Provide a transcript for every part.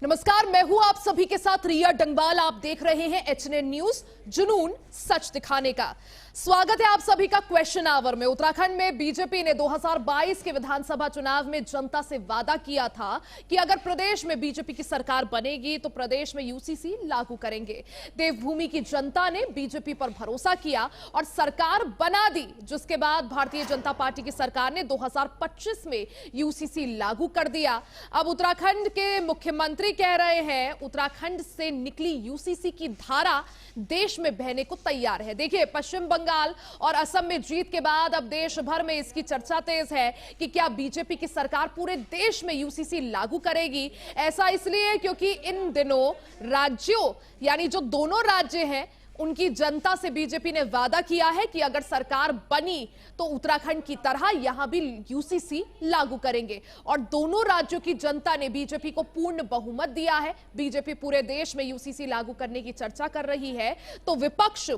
नमस्कार, मैं हूं आप सभी के साथ रिया डंगवाल। आप देख रहे हैं एचएनएन न्यूज, जुनून सच दिखाने का। स्वागत है आप सभी का क्वेश्चन आवर में। उत्तराखंड में बीजेपी ने 2022 के विधानसभा चुनाव में जनता से वादा किया था कि अगर प्रदेश में बीजेपी की सरकार बनेगी तो प्रदेश में यूसीसी लागू करेंगे। देवभूमि की जनता ने बीजेपी पर भरोसा किया और सरकार बना दी, जिसके बाद भारतीय जनता पार्टी की सरकार ने 2025 में यूसीसी लागू कर दिया। अब उत्तराखंड के मुख्यमंत्री कह रहे हैं उत्तराखंड से निकली यूसीसी की धारा देश में बहने को तैयार है। देखिए, पश्चिम बंगाल और असम में जीत के बाद अब देश भर में इसकी चर्चा तेज है कि क्या बीजेपी की सरकार पूरे देश में यूसीसी लागू करेगी। ऐसा इसलिए क्योंकि इन दिनों राज्यों यानी जो दोनों राज्य हैं उनकी जनता से बीजेपी ने वादा किया है कि अगर सरकार बनी तो उत्तराखंड की तरह यहां भी यूसीसी लागू करेंगे। और दोनों राज्यों की जनता ने बीजेपी को पूर्ण बहुमत दिया है। बीजेपी पूरे देश में यूसीसी लागू करने की चर्चा कर रही है, तो विपक्ष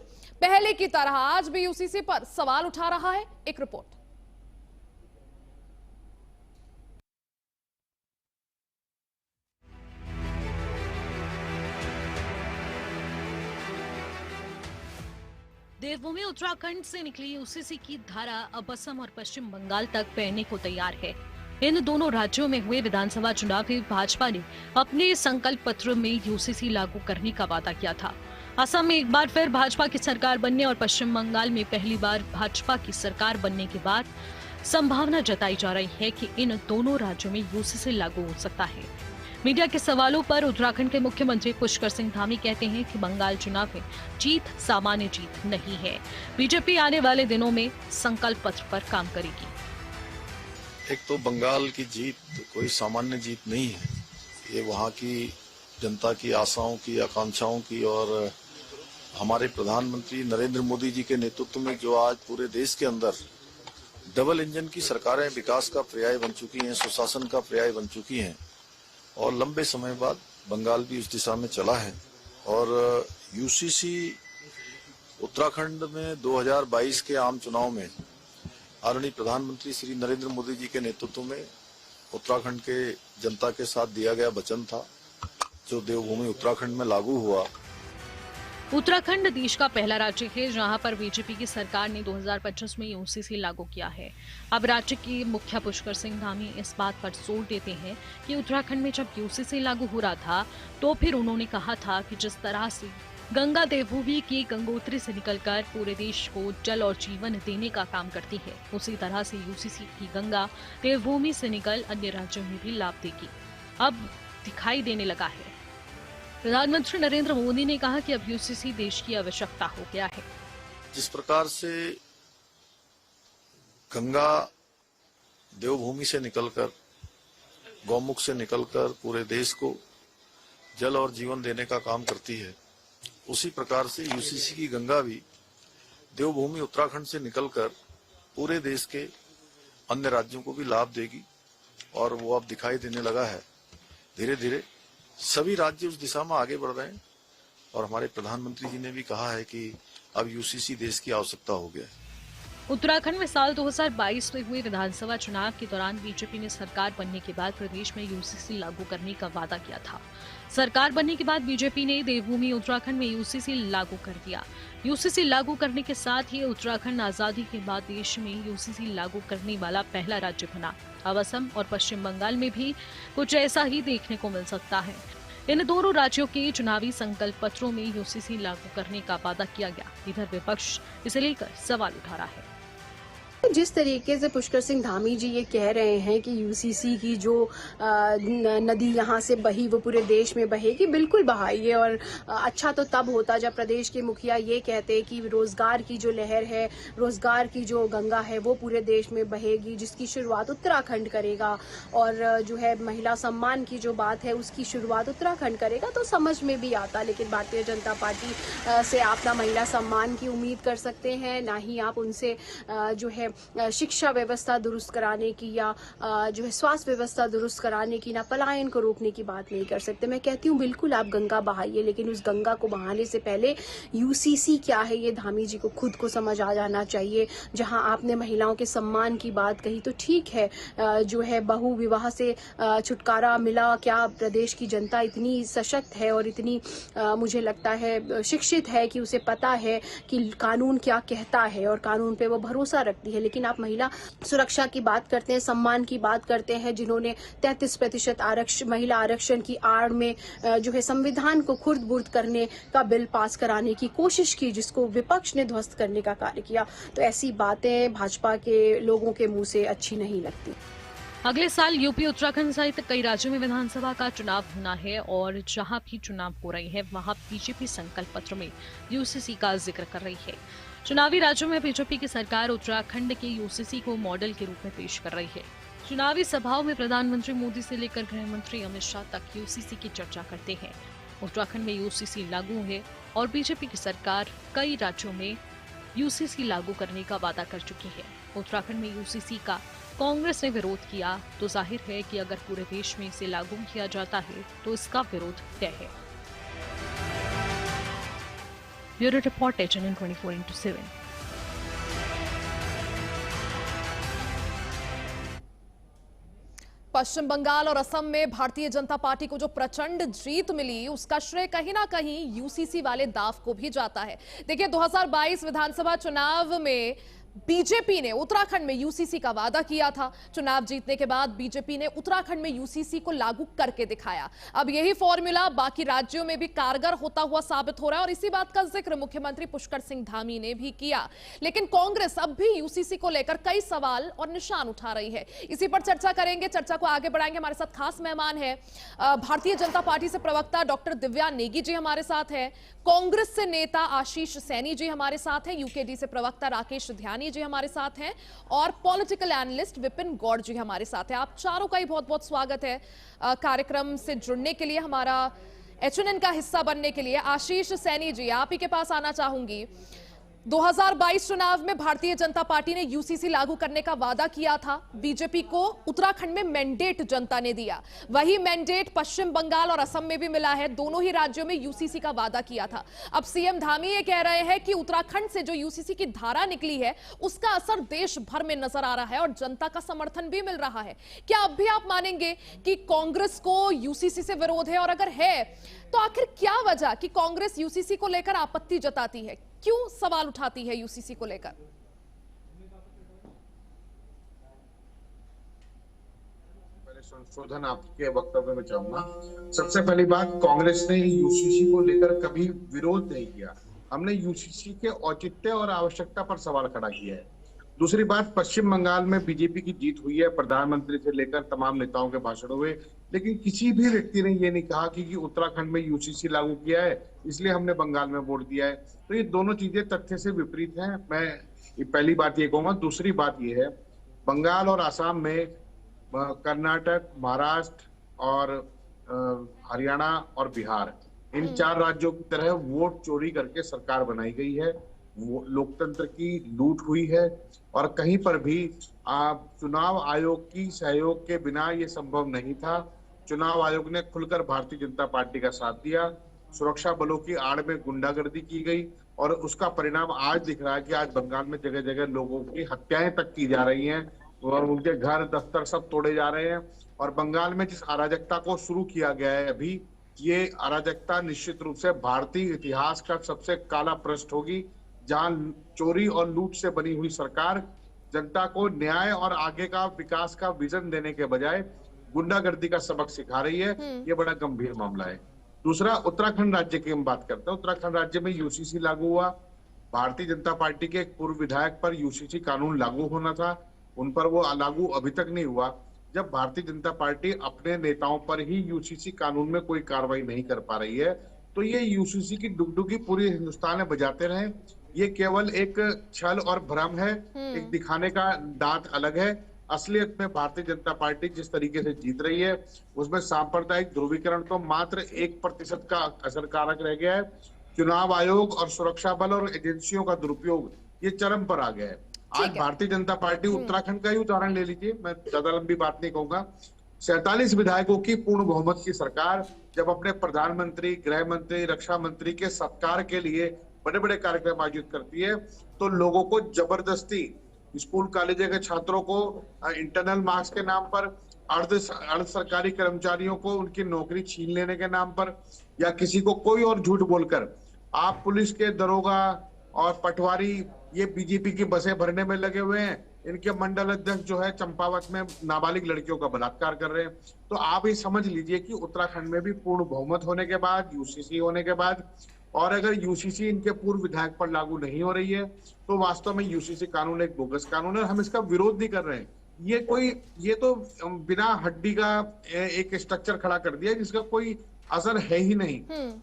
पहले की तरह आज भी यूसीसी पर सवाल उठा रहा है। एक रिपोर्ट। देवभूमि उत्तराखंड से निकली यूसीसी की धारा अब असम और पश्चिम बंगाल तक बहने को तैयार है। इन दोनों राज्यों में हुए विधानसभा चुनाव में भाजपा ने अपने संकल्प पत्र में यूसीसी लागू करने का वादा किया था। असम में एक बार फिर भाजपा की सरकार बनने और पश्चिम बंगाल में पहली बार भाजपा की सरकार बनने के बाद संभावना जताई जा रही है कि इन दोनों राज्यों में यूसीसी लागू हो सकता है। मीडिया के सवालों पर उत्तराखंड के मुख्यमंत्री पुष्कर सिंह धामी कहते हैं कि बंगाल चुनाव में जीत सामान्य जीत नहीं है। बीजेपी आने वाले दिनों में संकल्प पत्र पर काम करेगी। एक तो बंगाल की जीत कोई सामान्य जीत नहीं है। ये वहाँ की जनता की आशाओं की, आकांक्षाओं की और हमारे प्रधानमंत्री नरेंद्र मोदी जी के नेतृत्व में जो आज पूरे देश के अंदर डबल इंजन की सरकारें विकास का पर्याय बन चुकी हैं, सुशासन का पर्याय बन चुकी हैं और लंबे समय बाद बंगाल भी उस दिशा में चला है। और यूसीसी उत्तराखंड में 2022 के आम चुनाव में आदरणीय प्रधानमंत्री श्री नरेंद्र मोदी जी के नेतृत्व में उत्तराखंड के जनता के साथ दिया गया वचन था, जो देवभूमि उत्तराखंड में लागू हुआ। उत्तराखंड देश का पहला राज्य है जहां पर बीजेपी की सरकार ने 2025 में यूसीसी लागू किया है। अब राज्य के मुखिया पुष्कर सिंह धामी इस बात पर जोर देते हैं कि उत्तराखंड में जब यूसीसी लागू हो रहा था तो फिर उन्होंने कहा था कि जिस तरह से गंगा देवभूमि की गंगोत्री से निकलकर पूरे देश को जल और जीवन देने का काम करती है, उसी तरह से यूसीसी की गंगा देवभूमि से निकल अन्य राज्यों में भी लाभ देगी। अब दिखाई देने लगा है। प्रधानमंत्री नरेंद्र मोदी ने कहा कि अब यूसीसी देश की आवश्यकता हो गया है। जिस प्रकार से गंगा देवभूमि से निकलकर, गौमुख से निकलकर पूरे देश को जल और जीवन देने का काम करती है, उसी प्रकार से यूसीसी की गंगा भी देवभूमि उत्तराखंड से निकलकर पूरे देश के अन्य राज्यों को भी लाभ देगी। और वो अब दिखाई देने लगा है। धीरे धीरे सभी राज्य उस दिशा में आगे बढ़ रहे हैं और हमारे प्रधानमंत्री जी ने भी कहा है कि अब यूसीसी देश की आवश्यकता हो गया है। उत्तराखंड में साल 2022 में हुए विधानसभा चुनाव के दौरान बीजेपी ने सरकार बनने के बाद प्रदेश में यूसीसी लागू करने का वादा किया था। सरकार बनने के बाद बीजेपी ने देवभूमि उत्तराखंड में यूसीसी लागू कर दिया। यूसीसी लागू करने के साथ ही उत्तराखंड आजादी के बाद देश में यूसीसी लागू करने वाला पहला राज्य बना। अब असम और पश्चिम बंगाल में भी कुछ ऐसा ही देखने को मिल सकता है। इन दोनों राज्यों के चुनावी संकल्प पत्रों में यूसीसी लागू करने का वादा किया गया। इधर विपक्ष इसे लेकर सवाल उठा रहा है। जिस तरीके से पुष्कर सिंह धामी जी ये कह रहे हैं कि यूसीसी की जो नदी यहाँ से बही वो पूरे देश में बहेगी, बिल्कुल बहाइए। और अच्छा तो तब होता जब प्रदेश के मुखिया ये कहते कि रोजगार की जो लहर है, रोजगार की जो गंगा है वो पूरे देश में बहेगी, जिसकी शुरुआत उत्तराखंड करेगा। और जो है महिला सम्मान की जो बात है उसकी शुरुआत उत्तराखंड करेगा, तो समझ में भी आता। लेकिन भारतीय जनता पार्टी से आप ना महिला सम्मान की उम्मीद कर सकते हैं, ना ही आप उनसे जो है है शिक्षा व्यवस्था दुरुस्त कराने की या जो है स्वास्थ्य व्यवस्था दुरुस्त कराने की, ना पलायन को रोकने की बात नहीं कर सकते। मैं कहती हूँ बिल्कुल आप गंगा बहाइए, लेकिन उस गंगा को बहाने से पहले यूसीसी क्या है ये धामी जी को खुद को समझ आ जाना चाहिए। जहाँ आपने महिलाओं के सम्मान की बात कही तो ठीक है, जो है बहु विवाह से छुटकारा मिला, क्या प्रदेश की जनता इतनी सशक्त है और इतनी मुझे लगता है शिक्षित है कि उसे पता है कि कानून क्या कहता है और कानून पे वो भरोसा रखती है। लेकिन आप महिला सुरक्षा की बात करते हैं, सम्मान की बात करते हैं, जिन्होंने 33% महिला आरक्षण की आड़ में जो है संविधान को खुर्द बुर्द करने का बिल पास कराने की कोशिश की, जिसको विपक्ष ने ध्वस्त करने का कार्य किया। तो ऐसी बातें भाजपा के लोगों के मुंह से अच्छी नहीं लगती। अगले साल यूपी, उत्तराखंड सहित कई राज्यों में विधानसभा का चुनाव होना है और जहां भी चुनाव हो रही है वहां बीजेपी संकल्प पत्र में यूसीसी का जिक्र कर रही है। चुनावी राज्यों में बीजेपी की सरकार उत्तराखंड के यूसीसी को मॉडल के रूप में पेश कर रही है। चुनावी सभाओं में प्रधानमंत्री मोदी से लेकर गृह मंत्री अमित शाह तक यूसीसी की चर्चा करते हैं। उत्तराखंड में यूसीसी लागू है और बीजेपी की सरकार कई राज्यों में यूसीसी लागू करने का वादा कर चुकी है। उत्तराखंड में यूसीसी का कांग्रेस ने विरोध किया तो जाहिर है कि अगर पूरे देश में इसे लागू किया जाता है तो इसका विरोध तय है। Bureau report HNN 24/7। पश्चिम बंगाल और असम में भारतीय जनता पार्टी को जो प्रचंड जीत मिली उसका श्रेय कहीं ना कहीं यूसीसी वाले दाव को भी जाता है। देखिए 2022 विधानसभा चुनाव में बीजेपी ने उत्तराखंड में यूसीसी का वादा किया था। चुनाव जीतने के बाद बीजेपी ने उत्तराखंड में यूसीसी को लागू करके दिखाया। अब यही फॉर्मूला बाकी राज्यों में भी कारगर होता हुआ साबित हो रहा है और इसी बात का जिक्र मुख्यमंत्री पुष्कर सिंह धामी ने भी किया। लेकिन कांग्रेस अब भी यूसीसी को लेकर कई सवाल और निशान उठा रही है। इसी पर चर्चा करेंगे, चर्चा को आगे बढ़ाएंगे। हमारे साथ खास मेहमान है भारतीय जनता पार्टी से प्रवक्ता डॉक्टर दिव्या नेगी जी हमारे साथ है, कांग्रेस से नेता आशीष सैनी जी हमारे साथ हैं, यूकेडी से प्रवक्ता राकेश ध्यानी जी हमारे साथ हैं और पॉलिटिकल एनालिस्ट विपिन गौड़ जी हमारे साथ हैं। आप चारों का ही बहुत बहुत स्वागत है कार्यक्रम से जुड़ने के लिए, हमारा HNN का हिस्सा बनने के लिए। आशीष सैनी जी, आप ही के पास आना चाहूंगी। 2022 चुनाव में भारतीय जनता पार्टी ने यूसीसी लागू करने का वादा किया था। बीजेपी को उत्तराखंड में मैंडेट जनता ने दिया, वही मैंडेट पश्चिम बंगाल और असम में भी मिला है। दोनों ही राज्यों में यूसीसी का वादा किया था। अब सीएम धामी ये कह रहे हैं कि उत्तराखंड से जो यूसीसी की धारा निकली है उसका असर देश भर में नजर आ रहा है और जनता का समर्थन भी मिल रहा है। क्या अब भी आप मानेंगे कि कांग्रेस को यूसीसी से विरोध है, और अगर है तो आखिर क्या वजह कि कांग्रेस यूसीसी को लेकर आपत्ति जताती है, क्यों सवाल उठाती है यूसीसी को लेकर? पहले संशोधन आपके वक्तव्य में चाहूंगा। सबसे पहली बात, कांग्रेस ने यूसीसी को लेकर कभी विरोध नहीं किया। हमने यूसीसी के औचित्य और आवश्यकता पर सवाल खड़ा किया है। दूसरी बात, पश्चिम बंगाल में बीजेपी की जीत हुई है, प्रधानमंत्री से लेकर तमाम नेताओं के भाषण हुए, लेकिन किसी भी व्यक्ति ने ये नहीं कहा कि उत्तराखंड में यूसीसी लागू किया है इसलिए हमने बंगाल में वोट दिया है। तो ये दोनों चीजें तथ्य से विपरीत हैं। मैं पहली बात ये कहूंगा। दूसरी बात ये है, बंगाल और आसाम में कर्नाटक, महाराष्ट्र और हरियाणा और बिहार, इन 4 राज्यों की तरह वोट चोरी करके सरकार बनाई गई है। लोकतंत्र की लूट हुई है और कहीं पर भी चुनाव आयोग की सहयोग के बिना ये संभव नहीं था। चुनाव आयोग ने खुलकर भारतीय जनता पार्टी का साथ दिया। सुरक्षा बलों की आड़ में गुंडागर्दी की गई और उसका परिणाम आज दिख रहा है कि आज बंगाल में जगह जगह लोगों की हत्याएं तक की जा रही हैं और उनके घर दफ्तर सब तोड़े जा रहे हैं। और बंगाल में जिस अराजकता को शुरू किया गया है अभी, ये अराजकता निश्चित रूप से भारतीय इतिहास का सबसे काला पृष्ठ होगी, जहां चोरी और लूट से बनी हुई सरकार जनता को न्याय और आगे का विकास का विजन देने के बजाय गुंडागर्दी का सबक सिखा रही है। ये बड़ा गंभीर मामला है। दूसरा, उत्तराखंड राज्य की हम बात करते हैं। उत्तराखंड राज्य में यूसीसी लागू हुआ। भारतीय जनता पार्टी के एक पूर्व विधायक पर यूसीसी कानून लागू होना था, उन पर वो लागू अभी तक नहीं हुआ। जब भारतीय जनता पार्टी अपने नेताओं पर ही यूसीसी कानून में कोई कार्रवाई नहीं कर पा रही है, तो ये यूसीसी की डुगडुगी पूरे हिंदुस्तान में बजाते रहे। ये केवल एक छल और भ्रम है, एक दिखाने का दांत अलग है। असलियत में भारतीय जनता पार्टी जिस तरीके से जीत रही है उसमें सांप्रदायिक ध्रुवीकरण तो मात्र 1% का असरकारक रह गया है। चुनाव आयोग और सुरक्षा बल और एजेंसियों का दुरुपयोग ये चरम पर आ गया है। आज ठीक है। भारतीय जनता पार्टी उत्तराखंड का ही उदाहरण ले लीजिए, मैं ज्यादा लंबी बात नहीं कहूंगा। 47 विधायकों की पूर्ण बहुमत की सरकार जब अपने प्रधानमंत्री, गृह मंत्री, रक्षा मंत्री के सत्कार के लिए बड़े बड़े कार्यक्रम आयोजित करती है, तो लोगों को जबरदस्ती, स्कूल कॉलेज के छात्रों को इंटरनल मार्क्स के नाम पर, अर्ध सरकारी कर्मचारियों को उनकी नौकरी छीन लेने के नाम पर, या किसी को कोई और झूठ बोलकर आप पुलिस के दरोगा और पटवारी ये बीजेपी की बसें भरने में लगे हुए हैं, इनके मंडल अध्यक्ष जो है चंपावत में नाबालिग लड़कियों का बलात्कार कर रहे हैं। तो आप ये समझ लीजिए कि उत्तराखंड में भी पूर्ण बहुमत होने के बाद, यूसीसी होने के बाद, और अगर यूसीसी इनके पूर्व विधायक पर लागू नहीं हो रही है तो वास्तव में यूसीसी कानून एक बोगस कानून है, हम इसका विरोध नहीं कर रहे हैं। ये तो बिना हड्डी का एक स्ट्रक्चर खड़ा कर दिया जिसका कोई असर है ही नहीं।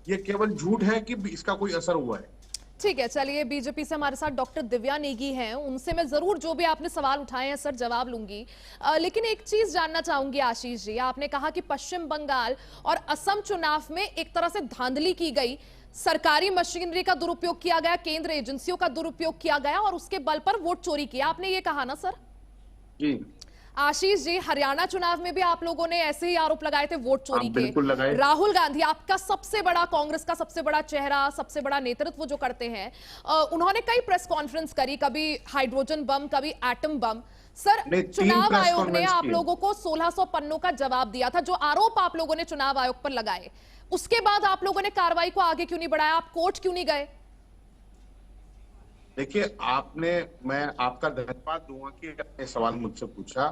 ये केवल झूठ है कि इसका कोई असर हुआ है। ठीक है, चलिए बीजेपी से हमारे साथ डॉक्टर दिव्या नेगी हैं, उनसे मैं जरूर जो भी आपने सवाल उठाए हैं सर जवाब लूंगी। लेकिन एक चीज जानना चाहूंगी आशीष जी, आपने कहा कि पश्चिम बंगाल और असम चुनाव में एक तरह से धांधली की गई, सरकारी मशीनरी का दुरुपयोग किया गया, केंद्र एजेंसियों का दुरुपयोग किया गया और उसके बल पर वोट चोरी किया, आपने ये कहा ना सर? जी आशीष जी, हरियाणा चुनाव में भी आप लोगों ने ऐसे ही आरोप लगाए थे वोट चोरी के। बिल्कुल लगाए। राहुल गांधी, आपका सबसे बड़ा, कांग्रेस का सबसे बड़ा चेहरा, सबसे बड़ा नेतृत्व जो करते हैं, उन्होंने कई प्रेस कॉन्फ्रेंस करी, कभी हाइड्रोजन बम, कभी एटम बम। सर, चुनाव आयोग ने आप लोगों को 1600 पन्नों का जवाब दिया था, जो आरोप आप लोगों ने चुनाव आयोग पर लगाए। उसके बाद आप लोगों ने कार्रवाई को आगे क्यों नहीं बढ़ाया? आप कोर्ट क्यों नहीं गए? देखिए, मैं आपका धन्यवाद दूंगा कि आपने सवाल मुझसे पूछा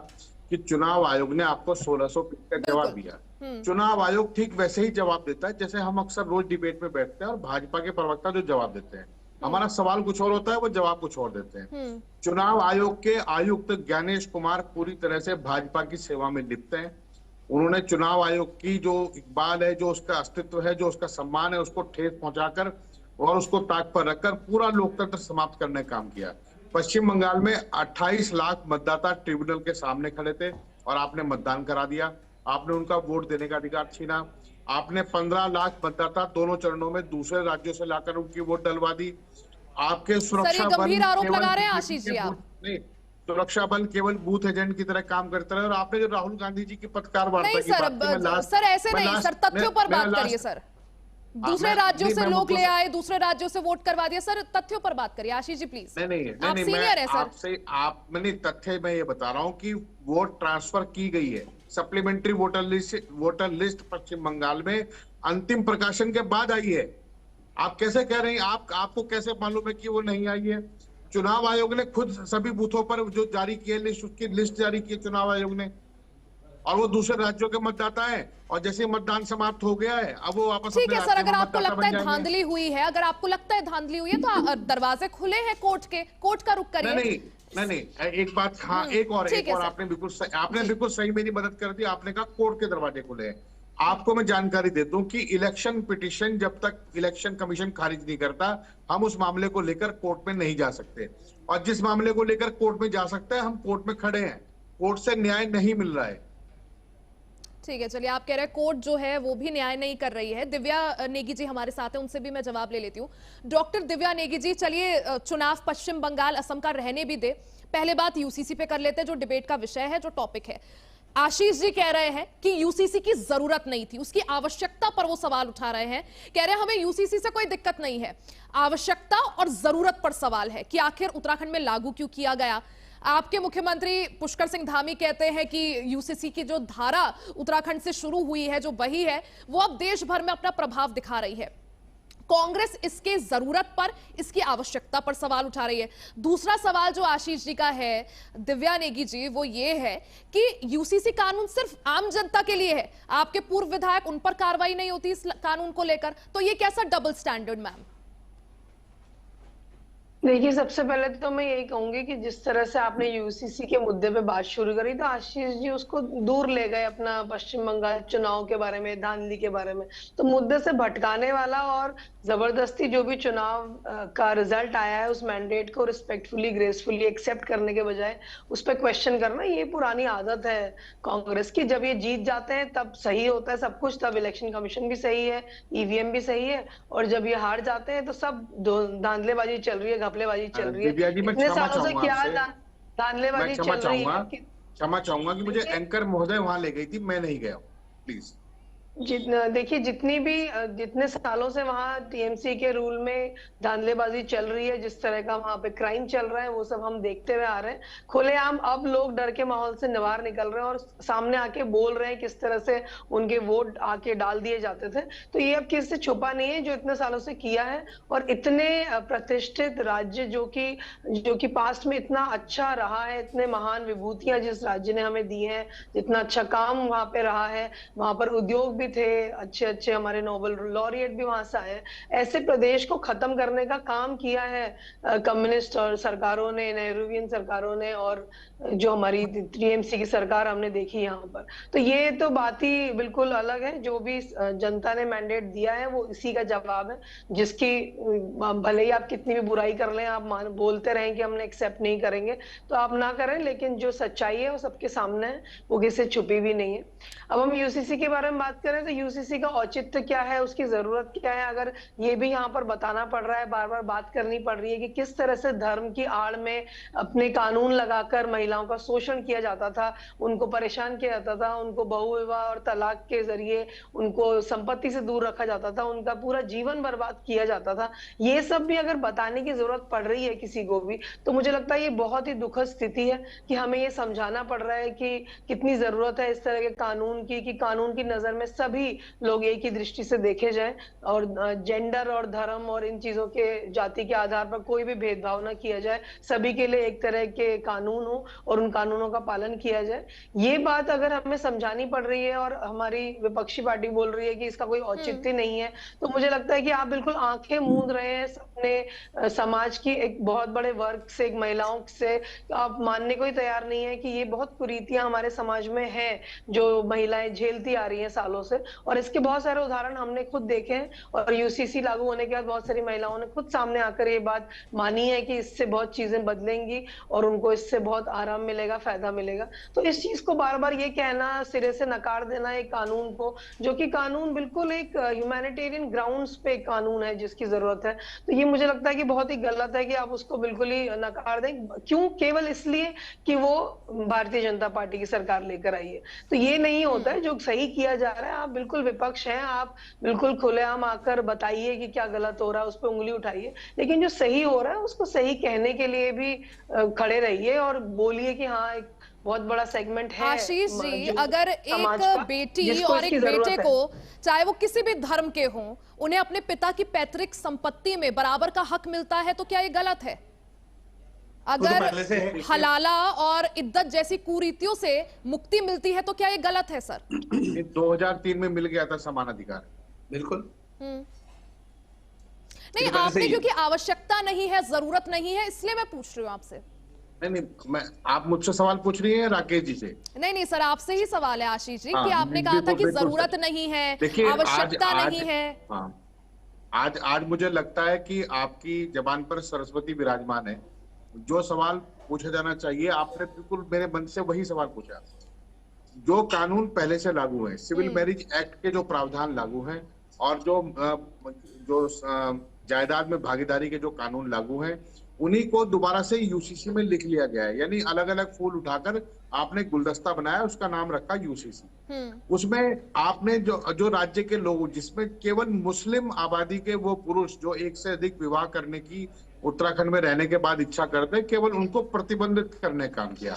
कि चुनाव आयोग ने आपको 1600 का जवाब दिया। चुनाव आयोग ठीक वैसे ही जवाब देता है जैसे हम अक्सर रोज डिबेट में बैठते हैं और भाजपा के प्रवक्ता जो जवाब देते हैं। हमारा सवाल कुछ और होता है, वो जवाब कुछ और देते हैं। चुनाव आयोग के आयुक्त ज्ञानेश कुमार पूरी तरह से भाजपा की सेवा में लिप्त हैं। उन्होंने चुनाव आयोग की जो इकबाल है, जो उसका अस्तित्व है, जो उसका सम्मान है, उसको ठेस पहुंचाकर और उसको ताक पर रखकर पूरा लोकतंत्र समाप्त करने का काम किया। पश्चिम बंगाल में 28 लाख मतदाता ट्रिब्यूनल के सामने खड़े थे और आपने मतदान करा दिया। आपने उनका वोट देने का अधिकार छीना। आपने 15 लाख मतदाता दोनों चरणों में दूसरे राज्यों से लाकर उनकी वोट डलवा दी। आपके सुरक्षा बल गंभीर आरोप लगा रहे हैं आशीष जी आप। नहीं, सुरक्षा बल केवल बूथ एजेंट की तरह काम करते रहे। और आपने जो राहुल गांधी जी की पत्रकार वार्ता की बात, सर ऐसे नहीं सर, तथ्यों पर बात करिए सर। दूसरे राज्यों से लोग ले आए, दूसरे राज्यों से वोट करवा दिया, सर तथ्यों पर बात करिए आशीष जी प्लीज। नहीं, आप सीनियर है सर। मैंने तथ्य मैं ये बता रहा हूँ कि वोट ट्रांसफर की गई है। सप्लीमेंट्री वोटर लिस्ट पश्चिम बंगाल में अंतिम प्रकाशन के बाद आई है। आप कैसे कह रहे हैं? आपको कैसे मालूम है कि वो नहीं आई है? चुनाव आयोग ने खुद सभी बूथों पर जो जारी किए लिस्ट, उसकी लिस्ट जारी की चुनाव आयोग ने, और वो दूसरे राज्यों के मतदाता हैं। और जैसे मतदान समाप्त हो गया है, अब वो वापस ठीक है सर, अगर आपको लगता है धांधली हुई है, अगर आपको लगता है धांधली हुई है तो दरवाजे खुले हैं कोर्ट के, कोर्ट का रुख करिए। नहीं, एक बात, हाँ, एक और आपने बिल्कुल सही मेरी मदद कर दी। आपने कहा कोर्ट के दरवाजे खुले हैं। आपको मैं जानकारी दे दूं कि इलेक्शन पिटीशन जब तक इलेक्शन कमीशन खारिज नहीं करता, हम उस मामले को लेकर कोर्ट में नहीं जा सकते। और जिस मामले को लेकर कोर्ट में जा सकते हैं, हम कोर्ट में खड़े हैं। कोर्ट से न्याय नहीं मिल रहा है। ठीक है, चलिए आप कह रहे हैं कोर्ट जो है वो भी न्याय नहीं कर रही है। दिव्या नेगी जी हमारे साथ हैं, उनसे भी मैं जवाब ले लेती हूँ। डॉक्टर दिव्या नेगी जी, चलिए चुनाव पश्चिम बंगाल, असम का रहने भी दे, पहले बात यूसीसी पे कर लेते हैं, जो डिबेट का विषय है, जो टॉपिक है। आशीष जी कह रहे हैं कि यूसीसी की जरूरत नहीं थी, उसकी आवश्यकता पर वो सवाल उठा रहे हैं। कह रहे हैं हमें यूसीसी से कोई दिक्कत नहीं है, आवश्यकता और जरूरत पर सवाल है कि आखिर उत्तराखंड में लागू क्यों किया गया। आपके मुख्यमंत्री पुष्कर सिंह धामी कहते हैं कि यूसीसी की जो धारा उत्तराखंड से शुरू हुई है, जो वही है, वो अब देश भर में अपना प्रभाव दिखा रही है। कांग्रेस इसके जरूरत पर, इसकी आवश्यकता पर सवाल उठा रही है। दूसरा सवाल जो आशीष जी का है, दिव्या नेगी जी, वो ये है कि यूसीसी कानून सिर्फ आम जनता के लिए है, आपके पूर्व विधायक, उन पर कार्रवाई नहीं होती इस कानून को लेकर, तो ये कैसा डबल स्टैंडर्ड मैम? देखिए, सबसे पहले तो मैं यही कहूंगी कि जिस तरह से आपने यूसीसी के मुद्दे पे बात शुरू करी, तो आशीष जी उसको दूर ले गए अपना पश्चिम बंगाल चुनाव के बारे में, धांधली के बारे में। तो मुद्दे से भटकाने वाला और जबरदस्ती जो भी चुनाव का रिजल्ट आया है, उस मैंडेट को रिस्पेक्टफुली, ग्रेसफुली एक्सेप्ट करने के बजाय उस पर क्वेश्चन करना, ये पुरानी आदत है कांग्रेस की। जब ये जीत जाते हैं तब सही होता है सब कुछ, तब इलेक्शन कमीशन भी सही है, ईवीएम भी सही है, और जब ये हार जाते हैं तो सब धांधलेबाजी चल रही है, घपलेबाजी चल रही है। दिव्या जी, मैं इतने क्षमा सालों से चाहूंगा क्या आपसे। धांधलेबाजी मैं क्षमा चल रही चाहूंगा, है क्षमा चाहूंगा कि मुझे एंकर महोदय वहां ले गई थी, मैं नहीं गया हूं, प्लीज। देखिए जितने सालों से वहां टीएमसी के रूल में धांधलेबाजी चल रही है, जिस तरह का वहां पे क्राइम चल रहा है, वो सब हम देखते हुए आ रहे हैं खुलेआम। अब लोग डर के माहौल से बाहर निकल रहे हैं और सामने आके बोल रहे हैं किस तरह से उनके वोट आके डाल दिए जाते थे। तो ये अब किसी से छुपा नहीं है जो इतने सालों से किया है। और इतने प्रतिष्ठित राज्य जो कि पास्ट में इतना अच्छा रहा है, इतने महान विभूतियां जिस राज्य ने हमें दी है, जितना अच्छा काम वहां पे रहा है, वहां पर उद्योग भी थे, अच्छे अच्छे हमारे नोबेल लॉरिएट भी वहां से आए। ऐसे प्रदेश को खत्म करने का काम किया है कम्युनिस्ट और सरकारों ने, नेहरूवियन सरकारों ने, और जो हमारी टीएमसी की सरकार हमने देखी यहाँ पर। तो ये तो बात ही बिल्कुल अलग है। जो भी जनता ने मैंडेट दिया है वो इसी का जवाब है, जिसकी भले ही आप कितनी भी बुराई कर लें, आप बोलते रहें कि हमने एक्सेप्ट नहीं करेंगे, तो आप ना करें, लेकिन जो सच्चाई है वो सबके सामने है, वो किसी से छुपी भी नहीं है। अब हम यूसीसी के बारे में बात करें तो यूसीसी का औचित्य क्या है, उसकी जरूरत क्या है, अगर ये भी यहाँ पर बताना पड़ रहा है, बार बार बात करनी पड़ रही है कि किस तरह से धर्म की आड़ में अपने कानून लगाकर महिलाओं का शोषण किया जाता था, उनको परेशान किया जाता था, उनको बहुविवाह और तलाक के जरिए उनको संपत्ति से दूर रखा जाता था, उनका पूरा जीवन बर्बाद किया जाता था। ये सब भी अगर बताने की जरूरत पड़ रही है किसी को भी, तो मुझे लगता है ये बहुत ही दुखद स्थिति है कि हमें ये समझाना पड़ रहा है कि कितनी जरूरत है इस तरह के कानून की, कि कानून की नजर में सभी लोग एक ही दृष्टि से देखे जाएं और जेंडर और धर्म और इन चीजों के, जाति के आधार पर कोई भी भेदभाव ना किया जाए, सभी के लिए एक तरह के कानून हो और उन कानूनों का पालन किया जाए। ये बात अगर हमें समझानी पड़ रही है और हमारी विपक्षी पार्टी बोल रही है कि इसका कोई औचित्य नहीं है, तो मुझे लगता है कि आप बिल्कुल आंखें मूंद रहे हैं अपने समाज की एक बहुत बड़े वर्ग से, एक महिलाओं से। आप मानने को ही तैयार नहीं है कि ये बहुत कुरीतियां हमारे समाज में है जो महिलाएं झेलती आ रही हैं सालों से, और इसके बहुत सारे उदाहरण हमने खुद देखे हैं। और यूसीसी लागू होने के बाद बहुत सारी महिलाओं ने खुद सामने आकर ये बात मानी है कि इससे बहुत चीजें बदलेंगी और उनको इससे बहुत आराम मिलेगा, फायदा मिलेगा। तो इस चीज को बार बार ये कहना, सिरे से नकार देना एक कानून को, जो कि कानून बिल्कुल एक ह्यूमैनिटेरियन ग्राउंड्स पे एक कानून है जिसकी जरूरत है, तो ये मुझे लगता है कि बहुत ही गलत है कि आप उसको बिल्कुल ही नकार दें। क्यों? केवल इसलिए कि वो भारतीय जनता पार्टी की सरकार लेकर आई है। तो ये नहीं होता है। जो सही किया जा रहा है, आप बिल्कुल विपक्ष हैं, आप बिल्कुल खुलेआम आकर बताइए कि क्या गलत हो रहा है, उस पर उंगली उठाइए, लेकिन जो सही हो रहा है उसको सही कहने के लिए भी खड़े रहिए और बोलिए कि हाँ, एक बहुत बड़ा सेगमेंट है। आशीष जी, अगर एक बेटी और एक बेटे है। को, चाहे वो किसी भी धर्म के हों, उन्हें अपने पिता की पैतृक संपत्ति में बराबर का हक मिलता है, तो क्या ये गलत है? अगर हलाला और इद्दत जैसी कुरीतियों से मुक्ति मिलती है, तो क्या ये गलत है सर? 2003 में मिल गया था समान अधिकार। बिल्कुल। नहीं, आपने क्योंकि आवश्यकता नहीं है, जरूरत नहीं है, इसलिए मैं पूछ रही हूँ आपसे। नहीं, आप मुझसे सवाल पूछ रही हैं राकेश जी से? नहीं सर, आपसे ही सवाल है आशीष जी, कि आपने कहा था कि जरूरत नहीं है, आवश्यकता नहीं है। आज मुझे लगता है कि आपकी जबान पर सरस्वती विराजमान है। जो सवाल पूछा जाना चाहिए, आपने बिल्कुल मेरे मन से वही सवाल पूछा। जो कानून पहले से लागू है, सिविल मैरिज एक्ट के जो प्रावधान लागू हैं और जो जायदाद में भागीदारी के जो कानून लागू हैं, उन्हीं को दोबारा से यूसीसी में लिख लिया गया है। यानी अलग अलग फूल उठाकर आपने गुलदस्ता बनाया, उसका नाम रखा यूसीसी। उसमें आपने जो राज्य के लोग, जिसमें केवल मुस्लिम आबादी के वो पुरुष जो एक से अधिक विवाह करने की उत्तराखंड में रहने के बाद इच्छा करते, केवल उनको प्रतिबंधित करने का काम किया।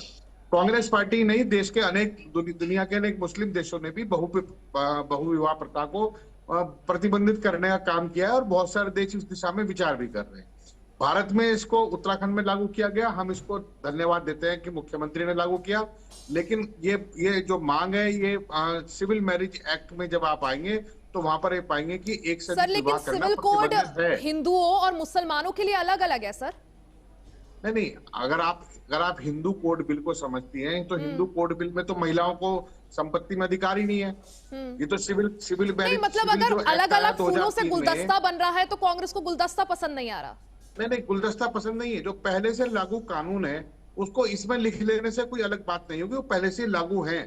कांग्रेस पार्टी नहीं, देश के अनेक, दुनिया के अनेक मुस्लिम देशों ने भी बहुविवाह प्रथा को प्रतिबंधित करने का काम किया है और बहुत सारे देश इस दिशा में विचार भी कर रहे हैं। भारत में इसको उत्तराखंड में लागू किया गया, हम इसको धन्यवाद देते हैं कि मुख्यमंत्री ने लागू किया। लेकिन ये जो मांग है, ये सिविल मैरिज एक्ट में जब आप आएंगे तो वहां पर ये पाएंगे कि एक से सर, लेकिन सिविल कोड हिंदुओं और मुसलमानों के लिए अलग अलग है सर। नहीं, अगर आप हिंदू कोड बिल को समझती हैं तो हिंदू कोड बिल में तो महिलाओं को संपत्ति में अधिकार ही नहीं है। ये तो सिविल नहीं, मतलब अगर अलग अलग फूलों से गुलदस्ता बन रहा है तो कांग्रेस को गुलदस्ता पसंद नहीं आ रहा? नहीं, गुलदस्ता पसंद नहीं है। जो पहले से लागू कानून है उसको इसमें लिख लेने से कोई अलग बात नहीं होगी, वो पहले से लागू है।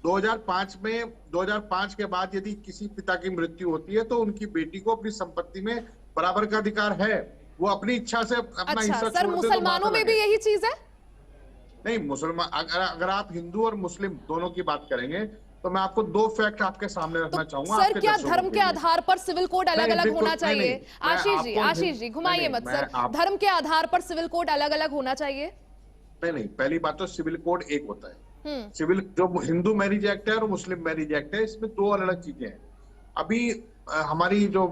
2005 के बाद यदि किसी पिता की मृत्यु होती है तो उनकी बेटी को अपनी संपत्ति में बराबर का अधिकार है। वो अपनी इच्छा से अपना अच्छा हिस्सा सर, छोड़ दे तो मुसलमानों बात में अलग भी है। यही चीज है? नहीं, मुसलमान अगर आप हिंदू और मुस्लिम दोनों की बात करेंगे तो मैं आपको दो फैक्ट आपके सामने तो रखना चाहूंगा सर आपके क्या दर्शकों धर्म के के लिए। आधार पर सिविल कोड अलग नहीं, अलग बिल्कुल होना चाहिए? नहीं, मैं आशीष आपको जी घुमाइए मत मैं सर, धर्म के आधार पर सिविल कोड अलग अलग होना चाहिए? नहीं, पहली बात तो सिविल कोड एक होता है। हम्म। सिविल जो हिंदू मैरिज एक्ट है और मुस्लिम मैरिज एक्ट है, इसमें दो अलग अलग चीजें हैं। अभी हमारी जो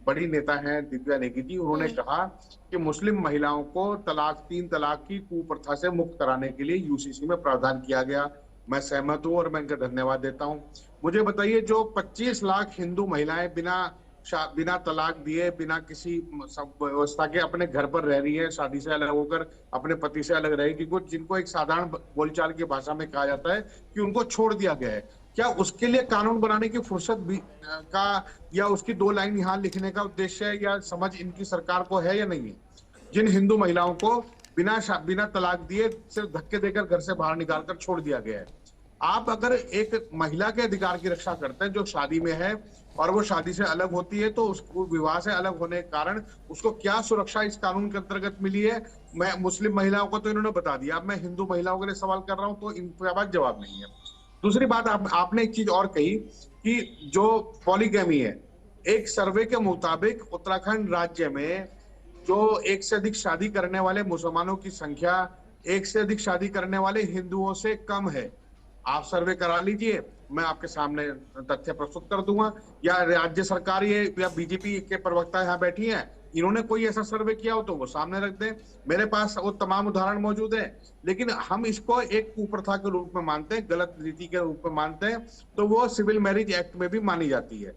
बड़ी नेता हैं दिव्या नेगी जी, उन्होंने कहा कि मुस्लिम महिलाओं को तीन तलाक की कुप्रथा से मुक्त कराने के लिए यूसीसी में प्रावधान किया गया। मैं सहमत हूं और मैं इनका धन्यवाद देता हूं। मुझे बताइए, जो 25 लाख हिंदू महिलाएं बिना तलाक दिए, बिना किसी व्यवस्था के अपने घर पर रह रही है, शादी से अलग होकर अपने पति से अलग रहेगी, जिनको एक साधारण बोलचाल की भाषा में कहा जाता है कि उनको छोड़ दिया गया है, क्या उसके लिए कानून बनाने की फुर्सत भी का या उसकी दो लाइन यहाँ लिखने का उद्देश्य है या समझ इनकी सरकार को है या नहीं है? जिन हिंदू महिलाओं को बिना तलाक दिए सिर्फ धक्के देकर घर से बाहर निकालकर छोड़ दिया गया है। आप अगर एक महिला के अधिकार की रक्षा करते हैं जो शादी में है और वो शादी से अलग होती है, तो उसको विवाह से अलग होने के कारण उसको क्या सुरक्षा इस कानून के अंतर्गत मिली है? मैं मुस्लिम महिलाओं को तो इन्होंने बता दिया, अब मैं हिंदू महिलाओं के लिए सवाल कर रहा हूं तो इनके पास जवाब नहीं है। दूसरी बात, आपने एक चीज और कही कि जो पॉलीगैमी है, एक सर्वे के मुताबिक उत्तराखंड राज्य में जो एक से अधिक शादी करने वाले मुसलमानों की संख्या एक से अधिक शादी करने वाले हिंदुओं से कम है। आप सर्वे करा लीजिए, मैं आपके सामने तथ्य प्रस्तुत कर दूंगा, या राज्य सरकार या बीजेपी के प्रवक्ता यहाँ बैठी हैं, इन्होंने कोई ऐसा सर्वे किया हो तो वो सामने रख दें। मेरे पास वो तमाम उदाहरण मौजूद हैं, लेकिन हम इसको एक कुप्रथा के रूप में मानते हैं, गलत रीति के रूप में मानते हैं, तो वो सिविल मैरिज एक्ट में भी मानी जाती है।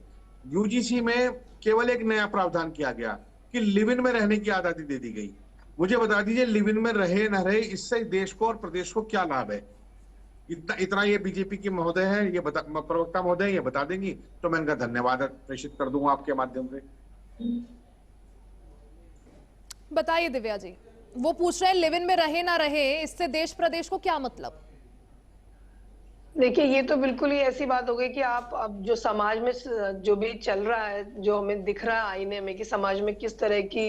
यूजीसी में केवल एक नया प्रावधान किया गया कि लिव इन में रहने की आजादी दे दी गई। मुझे बता दीजिए, लिव इन में रहे न रहे, इससे देश को और प्रदेश को क्या लाभ है? इतना ये बीजेपी की महोदय है, ये प्रवक्ता महोदय ये बता देंगी तो मैं इनका धन्यवाद प्रेषित कर दूंगा आपके माध्यम से। बताइए दिव्या जी, वो पूछ रहे हैं लिव इन में रहे ना रहे, इससे देश प्रदेश को क्या मतलब? देखिए, ये तो बिल्कुल ही ऐसी बात हो गई कि आप अब जो समाज में जो भी चल रहा है, जो हमें दिख रहा है आईने में कि समाज में किस तरह की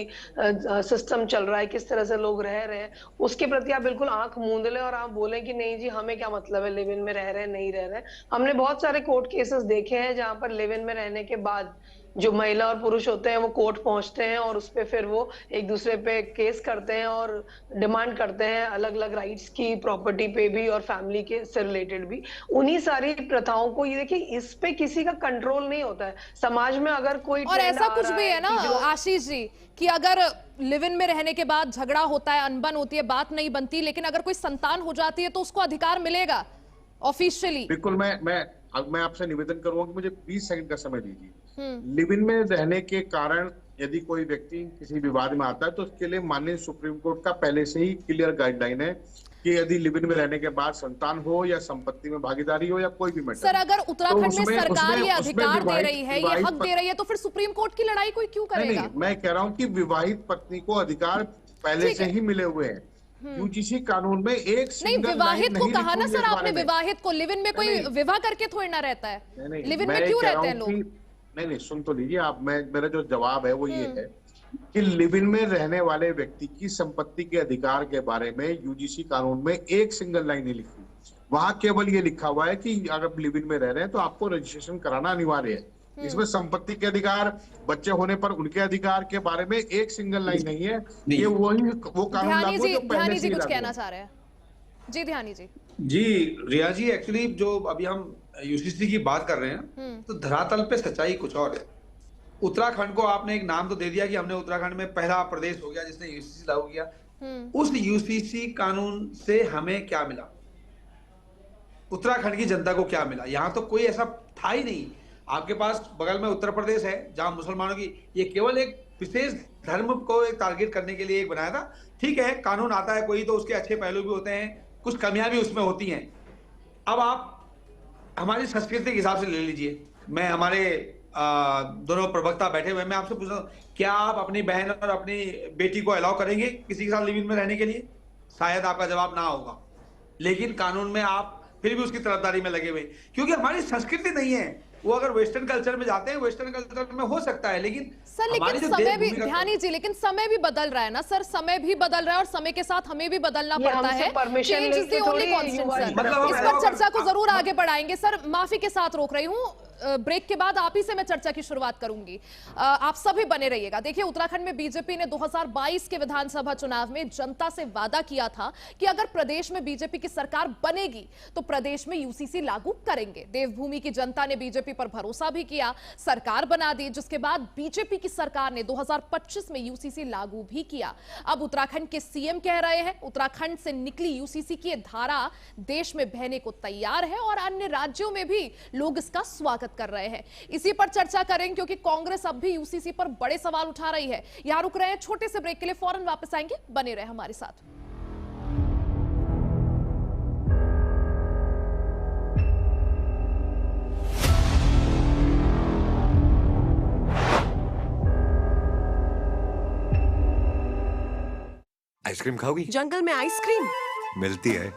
सिस्टम चल रहा है, किस तरह से लोग रह रहे हैं, उसके प्रति आप बिल्कुल आंख मूंद लें और आप बोलें कि नहीं जी हमें क्या मतलब है लिव इन में रह रहे हैं नहीं रह रहे हैं। हमने बहुत सारे कोर्ट केसेस देखे हैं जहां पर लिव इन में रहने के बाद जो महिला और पुरुष होते हैं वो कोर्ट पहुंचते हैं और उस पे फिर वो एक दूसरे पे केस करते हैं और डिमांड करते हैं अलग अलग राइट्स की, प्रॉपर्टी पे भी और फैमिली के से रिलेटेड भी। उन्हीं सारी प्रथाओं को, ये देखिए, इस पे किसी का कंट्रोल नहीं होता है समाज में। अगर कोई और ऐसा कुछ भी है ना कि आशीष जी कि अगर लिव इन में रहने के बाद झगड़ा होता है, अनबन होती है, बात नहीं बनती, लेकिन अगर कोई संतान हो जाती है तो उसको अधिकार मिलेगा ऑफिशियली। बिल्कुल, मैं आपसे निवेदन करूंगा कि मुझे 20 सेकंड का समय दीजिए। लिव इन में रहने के कारण यदि कोई व्यक्ति किसी विवाद में आता है तो उसके लिए माननीय सुप्रीम कोर्ट का पहले से ही क्लियर गाइडलाइन है कि यदि लिव इन में रहने के बाद संतान हो या संपत्ति में भागीदारी हो या कोई भी मैटर। सर, अगर उत्तराखंड तो में सरकार ये अधिकार दे रही है, ये हक दे रही है, तो फिर सुप्रीम कोर्ट की लड़ाई कोई क्यों करेगा? नहीं, मैं कह रहा हूं कि विवाहित पत्नी को अधिकार पहले से ही मिले हुए हैं। यूजीसी कानून में एक नहीं, विवाहित को कहा ना सर आपने, विवाहित को। लिव इन में कोई विवाह करके थोड़ी ना रहता है, लिव इन में क्यों रहते हैं लोग? नहीं, सुन तो लीजिए आप, मेरा जो जवाब है वो ये है कि लिव इन में रहने वाले व्यक्ति की संपत्ति के अधिकार के बारे में यूजीसी कानून में एक सिंगल लाइन नहीं लिखी। वहां केवल ये लिखा हुआ है कि अगर लिव इन में रह रहे हैं तो आपको रजिस्ट्रेशन कराना अनिवार्य है। इसमें संपत्ति के अधिकार, बच्चे होने पर उनके अधिकार के बारे में एक सिंगल लाइन नहीं है। ये वो कानून लागू है जो पहले से ही कुछ कहना चाह रहे हैं। जी ध्यानी जी। जी रिया जी, एक्चुअली जो अभी हम यूसीसी की बात कर रहे हैं तो धरातल पे सच्चाई कुछ और है। उत्तराखंड को आपने एक नाम तो दे दिया कि हमने उत्तराखंड में पहला प्रदेश हो गया जिसने यूसीसी लागू किया। उस यूसीसी कानून से हमें क्या मिला, उत्तराखंड की जनता को क्या मिला? यहाँ तो कोई ऐसा था ही नहीं। आपके पास बगल में उत्तर प्रदेश है जहां मुसलमानों की, ये केवल एक विशेष धर्म को एक टारगेट करने के लिए एक बनाया था। ठीक है, कानून आता है कोई तो उसके अच्छे पहलू भी होते हैं, कुछ कमियां भी उसमें होती हैं। अब आप हमारी संस्कृति के हिसाब से ले लीजिए, मैं हमारे दोनों प्रवक्ता बैठे हुए, मैं आपसे पूछ रहा हूँ, क्या आप अपनी बहन और अपनी बेटी को अलाउ करेंगे किसी के साथ लिव इन में रहने के लिए? शायद आपका जवाब ना होगा, लेकिन कानून में आप फिर भी उसकी तरफदारी में लगे हुए, क्योंकि हमारी संस्कृति नहीं है। वो अगर वेस्टर्न कल्चर में जाते हैं, वेस्टर्न कल्चर में हो सकता है, लेकिन सर हमारी लेकिन जो समय भी भूमिका- ध्यानी जी, लेकिन समय भी बदल रहा है ना सर, समय भी बदल रहा है और समय के साथ हमें भी बदलना ये पड़ता हमसे है। permission Change is the लेके only थोड़ी constant, युवा सर। मतलब इस पर चर्चा को जरूर आगे बढ़ाएंगे सर। माफी के साथ रोक रही हूँ, ब्रेक के बाद आप ही से मैं चर्चा की शुरुआत करूंगी। आप सभी बने रहिएगा। देखिए, उत्तराखंड में बीजेपी ने 2022 के विधानसभा चुनाव में जनता से वादा किया था कि अगर प्रदेश में बीजेपी की सरकार बनेगी तो प्रदेश में यूसीसी लागू करेंगे। देवभूमि की जनता ने बीजेपी पर भरोसा भी किया, सरकार बना दी, जिसके बाद बीजेपी की सरकार ने 2025 में यूसीसी लागू भी किया। अब उत्तराखंड के सीएम कह रहे हैं उत्तराखंड से निकली यूसीसी की धारा देश में बहने को तैयार है और अन्य राज्यों में भी लोग इसका स्वागत कर रहे हैं। इसी पर चर्चा करेंगे क्योंकि कांग्रेस अब भी यूसीसी पर बड़े सवाल उठा रही है। यहां रुक रहे हैं, छोटे से ब्रेक के लिए फौरन वापस आएंगे, बने रहे हमारे साथ। आइसक्रीम खाओगी? जंगल में आइसक्रीम मिलती है।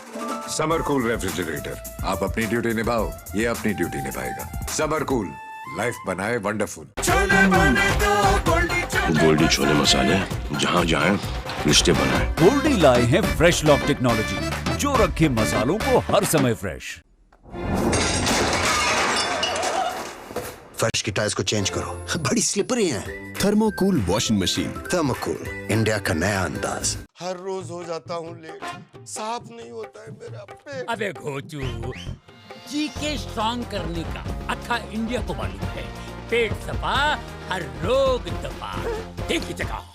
समर कूल रेफ्रिजरेटर, आप अपनी ड्यूटी निभाओ, ये अपनी ड्यूटी निभाएगा। समर कूल, लाइफ बनाए वंडरफुल। गोल्डी छोले मसाले, जहाँ जाए रिश्ते बनाए। गोल्डी लाए हैं फ्रेश लॉक टेक्नोलॉजी, जो रखे मसालों को हर समय फ्रेश। फर्श की टाइल्स को चेंज करो, बड़ी स्लिपरी हैं। थर्मोकूल वॉशिंग मशीन। थर्मोकूल, इंडिया का नया अंदाज। हर रोज हो जाता हूँ लेट, साफ नहीं होता है मेरा पेट। अबे घोचू, जीके स्ट्रॉन्ग करने का अक्खा इंडिया को मालूम है। पेट सफा, हर रोग दफा, एक ही जगह।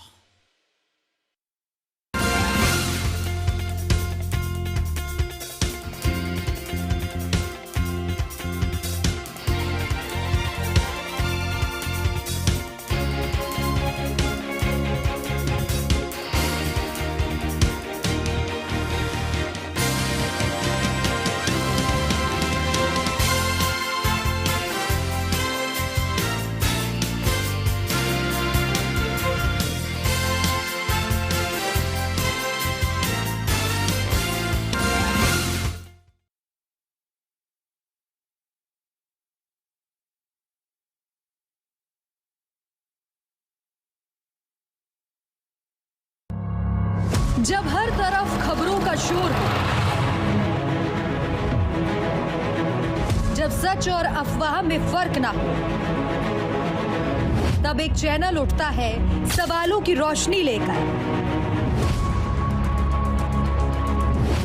जब हर तरफ खबरों का शोर हो, जब सच और अफवाह में फर्क ना हो, तब एक चैनल उठता है सवालों की रोशनी लेकर,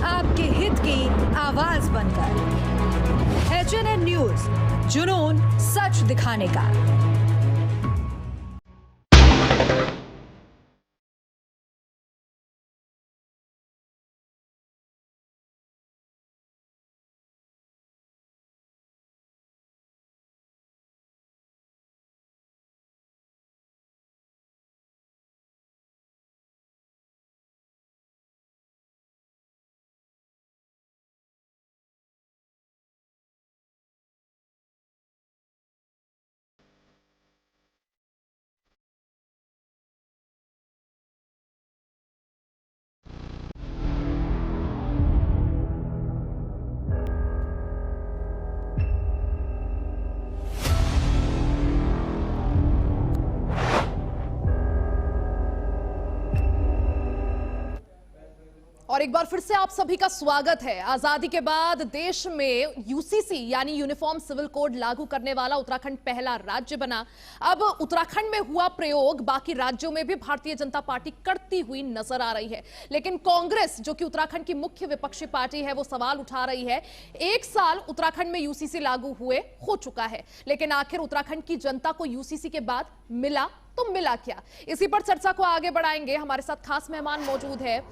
आपके हित की आवाज बनकर। एचएनएन न्यूज, जुनून सच दिखाने का। और एक बार फिर से आप सभी का स्वागत है। आजादी के बाद देश में यूसीसी यानी यूनिफॉर्म सिविल कोड लागू करने वाला उत्तराखंड पहला राज्य बना। अब उत्तराखंड में हुआ प्रयोग बाकी राज्यों में भी भारतीय जनता पार्टी करती हुई नजर आ रही है, लेकिन कांग्रेस जो कि उत्तराखंड की मुख्य विपक्षी पार्टी है वो सवाल उठा रही है। 1 साल उत्तराखंड में यूसीसी लागू हुए हो चुका है, लेकिन आखिर उत्तराखंड की जनता को यूसीसी के बाद मिला तो मिला क्या? इसी पर चर्चा को आगे बढ़ाएंगे। हमारे साथ खास मेहमान मौजूद है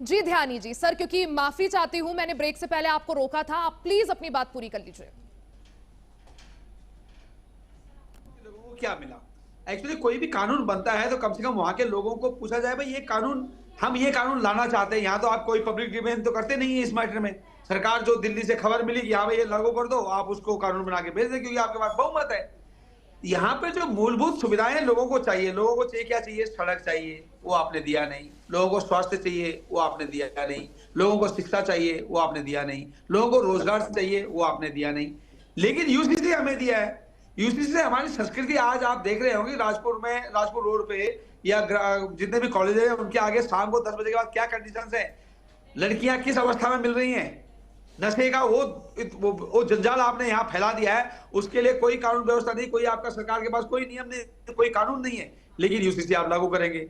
जी ध्यानी जी। सर, क्योंकि माफी चाहती हूं, मैंने ब्रेक से पहले आपको रोका था, आप प्लीज अपनी बात पूरी कर लीजिए। लोगों को क्या मिला? एक्चुअली कोई भी कानून बनता है तो कम से कम वहां के लोगों को पूछा जाए भाई ये कानून, हम ये कानून लाना चाहते हैं। यहाँ तो आप कोई पब्लिक डिबेट तो करते नहीं है इस मैटर में। सरकार जो दिल्ली से खबर मिली कि हाँ भाई ये लागू कर दो, आप उसको कानून बना के भेज दें क्योंकि आपके पास बहुमत है। यहाँ पे जो मूलभूत सुविधाएं लोगों को चाहिए, क्या चाहिए? सड़क चाहिए, वो आपने दिया नहीं। लोगों को स्वास्थ्य चाहिए, वो आपने दिया नहीं। लोगों को शिक्षा चाहिए, वो आपने दिया नहीं। लोगों को रोजगार चाहिए, वो आपने दिया नहीं। लेकिन यूसीसी हमें दिया है। यूसीसी से हमारी संस्कृति आज आप देख रहे होंगे राजपुर रोड पे या जितने भी कॉलेज हैं उनके आगे शाम को 10 बजे के बाद क्या कंडीशंस है, लड़कियां किस अवस्था में मिल रही हैं, नशे का वो जंजाल आपने यहाँ फैला दिया है। उसके लिए कोई कानून व्यवस्था नहीं, कोई आपका सरकार के पास कोई नियम नहीं, कोई कानून नहीं है, लेकिन यूसीसी आप लागू करेंगे।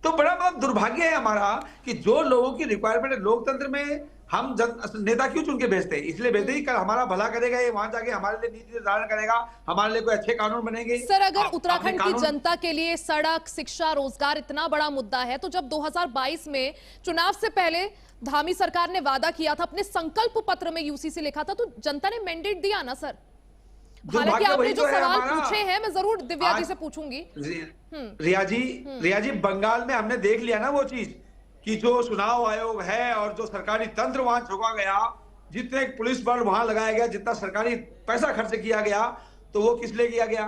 तो बड़ा दुर्भाग्य है हमारा कि जो लोगों की रिक्वायरमेंट है लोकतंत्र में हम नेता क्यों चुन के भेजते हैं, इसलिए भेजते ही हमारा भला करेगा, ये वहां जाके हमारे लिए नीति निर्धारण करेगा, हमारे लिए कोई अच्छे कानून बनेंगे। सर, अगर उत्तराखंड की जनता के लिए सड़क, शिक्षा, रोजगार इतना बड़ा मुद्दा है, तो जब 2022 में चुनाव से पहले धामी सरकार ने वादा किया था, अपने संकल्प पत्र में यूसीसी लिखा था, तो जनता ने मैंडेट दिया ना सर। हालांकि आपने जो सवाल पूछे हैं मैं जरूर दिव्या जी से पूछूंगी। रिया जी, बंगाल में हमने देख लिया ना वो चीज कि जो चुनाव आयोग है और जो सरकारी तंत्र वहां झोंका गया, जितने पुलिस बल वहां लगाया गया, जितना सरकारी पैसा खर्च किया गया, तो वो किस लिए किया गया?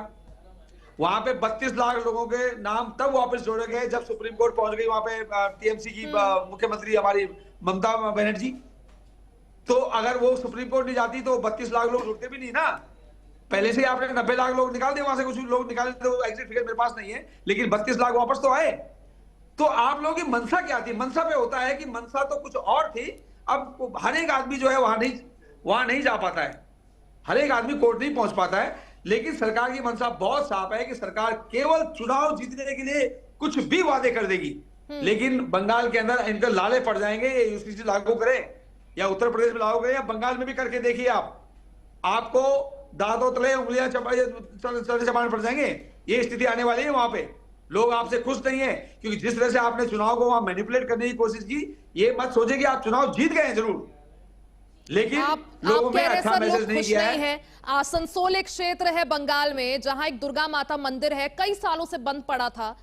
वहां पे 32 लाख लोगों के नाम तब वापस जोड़े गए जब सुप्रीम कोर्ट पहुंच गई वहां पे टीएमसी की मुख्यमंत्री हमारी ममता बनर्जी। तो अगर वो सुप्रीम कोर्ट नहीं जाती तो 32 लाख लोग जुड़ते भी नहीं ना। पहले से आपने 90 लाख लोग निकाल दिए, वहां से कुछ लोग निकाले, तो एग्जिट फिगर मेरे पास नहीं है, लेकिन 32 लाख वापस तो आए। तो आप लोगों की मंशा क्या थी? मंशा पे होता है कि मंशा तो कुछ और थी। अब हर एक आदमी जो है वहां नहीं जा पाता है, हर एक आदमी कोर्ट नहीं पहुंच पाता है, लेकिन सरकार की मंशा बहुत साफ है कि सरकार केवल चुनाव जीतने के लिए कुछ भी वादे कर देगी, लेकिन बंगाल के अंदर इनके लाले पड़ जाएंगे। यूसीसी लागू करें या उत्तर प्रदेश में लागू करें या बंगाल में भी करके देखिए, आपको दांतों तले उंगलियां चबाने पड़ जाएंगे। ये स्थिति आने वाली है। वहां पे लोग आपसे खुश नहीं है, क्योंकि जिस तरह से आपने चुनाव को वहां मैनिपुलेट करने की कोशिश की, ये मत सोचिए कि आप चुनाव जीत गए हैं जरूर, लेकिन लोगों में अच्छा मैसेज नहीं किया है। आसनसोल एक क्षेत्र है बंगाल में जहां एक दुर्गा माता मंदिर है, कई सालों से बंद पड़ा था।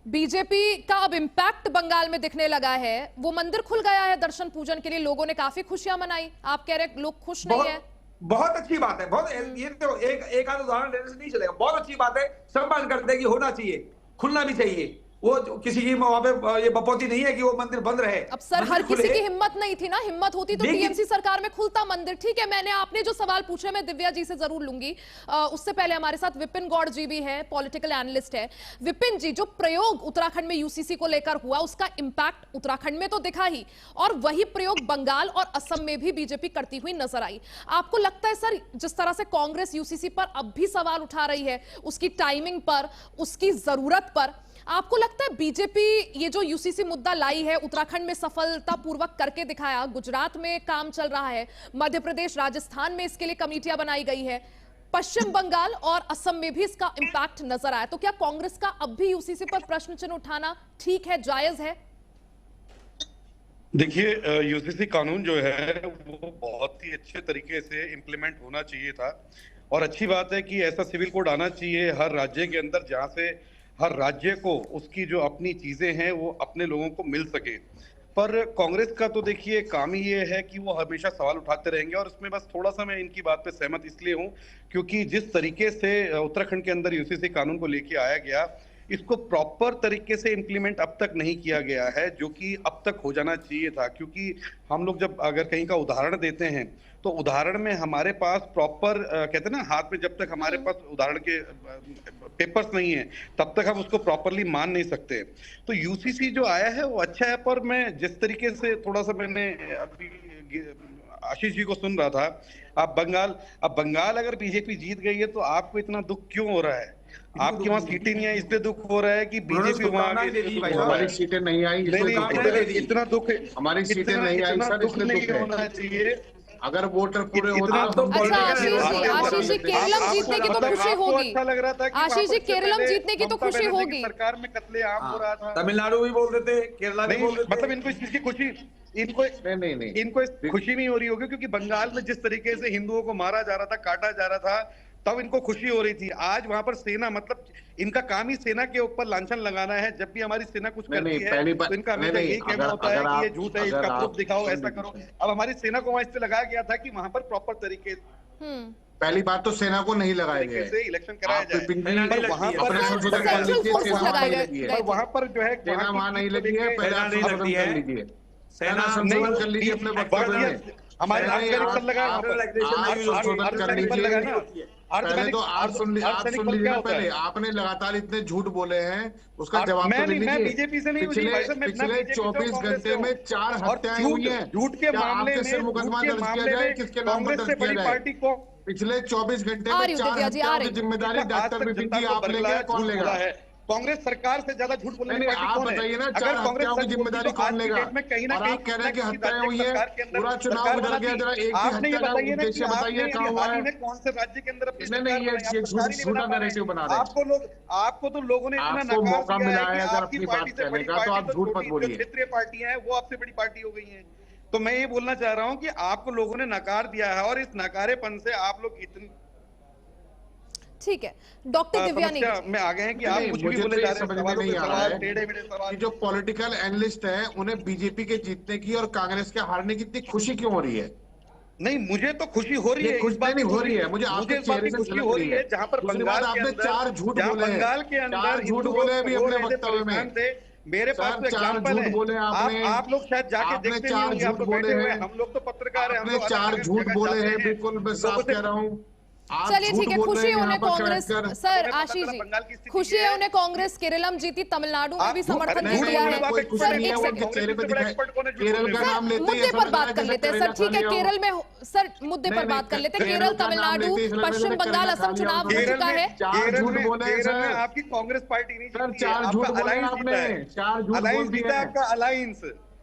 बीजेपी का अब इम्पैक्ट बंगाल में दिखने लगा है, वो मंदिर खुल गया है दर्शन पूजन के लिए, लोगों ने काफी खुशियां मनाई। आप कह रहे लोग खुश नहीं है? बहुत अच्छी बात है, बहुत ये तो एक आध उदाहरण देने से नहीं चलेगा। बहुत अच्छी बात है, सब मान करते हैं कि होना चाहिए, खुलना भी चाहिए। वो किसी की वहां पे ये बपौती नहीं है कि वो मंदिर बंद रहे। अब सर हर किसी की हिम्मत नहीं थी ना, हिम्मत होती तो टीएमसी सरकार में खुलता मंदिर। ठीक है, मैंने आपने जो सवाल पूछे मैं दिव्या जी से जरूर लूंगी। उससे पहले हमारे साथ विपिन गौड़ जी भी है, पॉलिटिकल एनालिस्ट है। विपिन जी, जो प्रयोग उत्तराखंड में यूसीसी को लेकर हुआ उसका इंपैक्ट उत्तराखंड में तो दिखा ही, और वही प्रयोग बंगाल और असम में भी बीजेपी करती हुई नजर आई। आपको लगता है सर, जिस तरह से कांग्रेस यूसीसी पर अब भी सवाल उठा रही है, उसकी टाइमिंग पर, उसकी जरूरत पर, आपको लगता है बीजेपी ये जो यूसीसी मुद्दा लाई है उत्तराखंड में सफलतापूर्वक करके दिखाया, गुजरात में काम चल रहा है, मध्य प्रदेश, राजस्थान में इसके लिए कमेटियां बनाई गई है, पश्चिम बंगाल और असम में भी इसका इंपैक्ट नजर आया, तो क्या कांग्रेस का अब भी यूसीसी पर प्रश्न चिन्ह उठाना ठीक है, जायज है? देखिए, यूसीसी कानून जो है वो बहुत ही अच्छे तरीके से इम्प्लीमेंट होना चाहिए था, और अच्छी बात है कि ऐसा सिविल कोड आना चाहिए हर राज्य के अंदर, जहां से हर राज्य को उसकी जो अपनी चीजें हैं वो अपने लोगों को मिल सके। पर कांग्रेस का तो देखिए काम ही ये है कि वो हमेशा सवाल उठाते रहेंगे, और इसमें बस थोड़ा सा मैं इनकी बात पे सहमत इसलिए हूँ क्योंकि जिस तरीके से उत्तराखंड के अंदर यूसीसी कानून को लेके आया गया, इसको प्रॉपर तरीके से इम्प्लीमेंट अब तक नहीं किया गया है, जो कि अब तक हो जाना चाहिए था। क्योंकि हम लोग जब अगर कहीं का उदाहरण देते हैं तो उदाहरण में हमारे पास प्रॉपर कहते हैं ना, हाथ में जब तक हमारे पास उदाहरण के पेपर्स नहीं है तब तक हम उसको प्रॉपरली मान नहीं सकते। तो यूसीसी जो आया है वो अच्छा है, पर मैं जिस तरीके से थोड़ा सा मैंने अभी आशीष जी को सुन रहा था, अब बंगाल अगर बीजेपी जीत गई है तो आपको इतना दुख क्यों हो रहा है? आपके वहाँ सीटें नहीं है इसलिए दुख हो रहा है कि बीजेपी वहाँ हमारी सीटें नहीं आई, इतना दुख, हमारी सीटें नहीं आई सर, दुख नहीं होना चाहिए। अगर वोटर पूरे होते तो आशीष जी केरलम जीतने की तो खुशी होगी। अच्छा लग रहा था कि आशीष जी केरलम जीतने की तो खुशी होगी। सरकार में कत्लेआम हो रहा था, तमिलनाडु भी बोल देते, केरला भी बोल देते, मतलब इनको इस चीज की खुशी, इनको खुशी नहीं हो रही होगी क्योंकि बंगाल में जिस तरीके से हिंदुओं को मारा जा रहा था, काटा जा रहा था, तब इनको खुशी हो रही थी। आज वहां पर सेना, मतलब इनका काम ही सेना के ऊपर लांछन लगाना है। जब भी हमारी सेना कुछ करती है तो इनका हमेशा यही कहना होता है कि ये झूठ है, इसका प्रूफ दिखाओ, ऐसा करो। अब हमारी सेना को वहां इससे लगाया गया था कि वहां पर प्रॉपर तरीके, पहली बात तो सेना को नहीं लगाया गया है, इलेक्शन कराया जाए, वहां पर वहां पर जो है सेना वहां नहीं लगी है, पहले आप संशोधन कर लीजिए, सेना संशोधन कर लीजिए अपने वक्तव्य में, हमारे संशोधन कर लीजिए। पहले तो आप सुन लीजिए ना, पहले आपने लगातार इतने झूठ बोले हैं, उसका जवाब तो लीजिए। मैं बीजेपी से नहीं हूं जी भाई साहब, पिछले 24 घंटे में 4 हत्याएं हुई हैं। झूठ के मामले में सिर्फ मुकदमा दर्ज किया जाए, किसके नाम पर दर्ज किया जाए? पिछले 24 घंटे में 4 हत्याओं की जिम्मेदारी डॉक्टर विपिन जी आप लेंगे, कौन लेगा? कांग्रेस सरकार से ज्यादा झूठ बोलने वाली आप बताइए ना, 4 हत्याओं की जिम्मेदारी कौन लेगा? और आप कह रहे हैं कि हत्याएं हुई है, पूरा चुनाव बदल गया, जरा एक भी हत्या का उद्देश्य बताइए कहाँ हुआ है? कौन से राज्य के अंदर? नहीं, ये झूठा नैरेटिव बना रहे हैं। आपको तो लोगों ने आपको मौका मिला है अगर अपनी बात कहने का, तो आप झूठ मत बोलिए। क्षेत्रीय पार्टियां हैं वो आपसे बड़ी पार्टी हो गई हैं। तो मैं ये बोलना चाह रहा हूं कि आपको लोगों ने नकार दिया है, और इस नकारेपन से आप लोग इतने ठीक है। डॉक्टर दिव्या में आ गए हैं कि आप कुछ भी बोले जा रहे हैं। समझ में नहीं आ रहा है कि जो पॉलिटिकल एनालिस्ट हैं उन्हें बीजेपी के जीतने की और कांग्रेस के हारने की इतनी खुशी क्यों हो रही है? नहीं, मुझे तो खुशी हो रही है, खुशी नहीं हो रही है, मुझे आपके चेहरे से खुशी हो रही है। जहां पर बंगाल आपने 4 झूठ बोले, बंगाल के अंदर झूठ बोले अभी अपने वक्तव्य में। मेरे पास तो एग्जांपल है। बोले आपने, आप लोग शायद जाके देखते नहीं होंगे, आप लोग बैठे हुए हैं, हम लोग तो पत्रकार हैं, हम लोग 4 झूठ बोले हैं। बिल्कुल मैं साफ कह रहा हूँ। चलिए ठीक है, खुशी है उन्हें कांग्रेस, सर आशीष जी, खुशी है उन्हें कांग्रेस केरलम जीती, तमिलनाडु में भी समर्थन दे दिया है। सर एक सेकंड, केरल का नाम लेते मुद्दे पर बात कर लेते हैं सर, ठीक है केरल में, सर मुद्दे पर बात कर लेते हैं। केरल, तमिलनाडु, पश्चिम बंगाल, असम चुनाव हो चुका है। केरल में आपकी कांग्रेस पार्टी नहीं जीती है, आपका अलायंस जीता है, आपका अलायंस।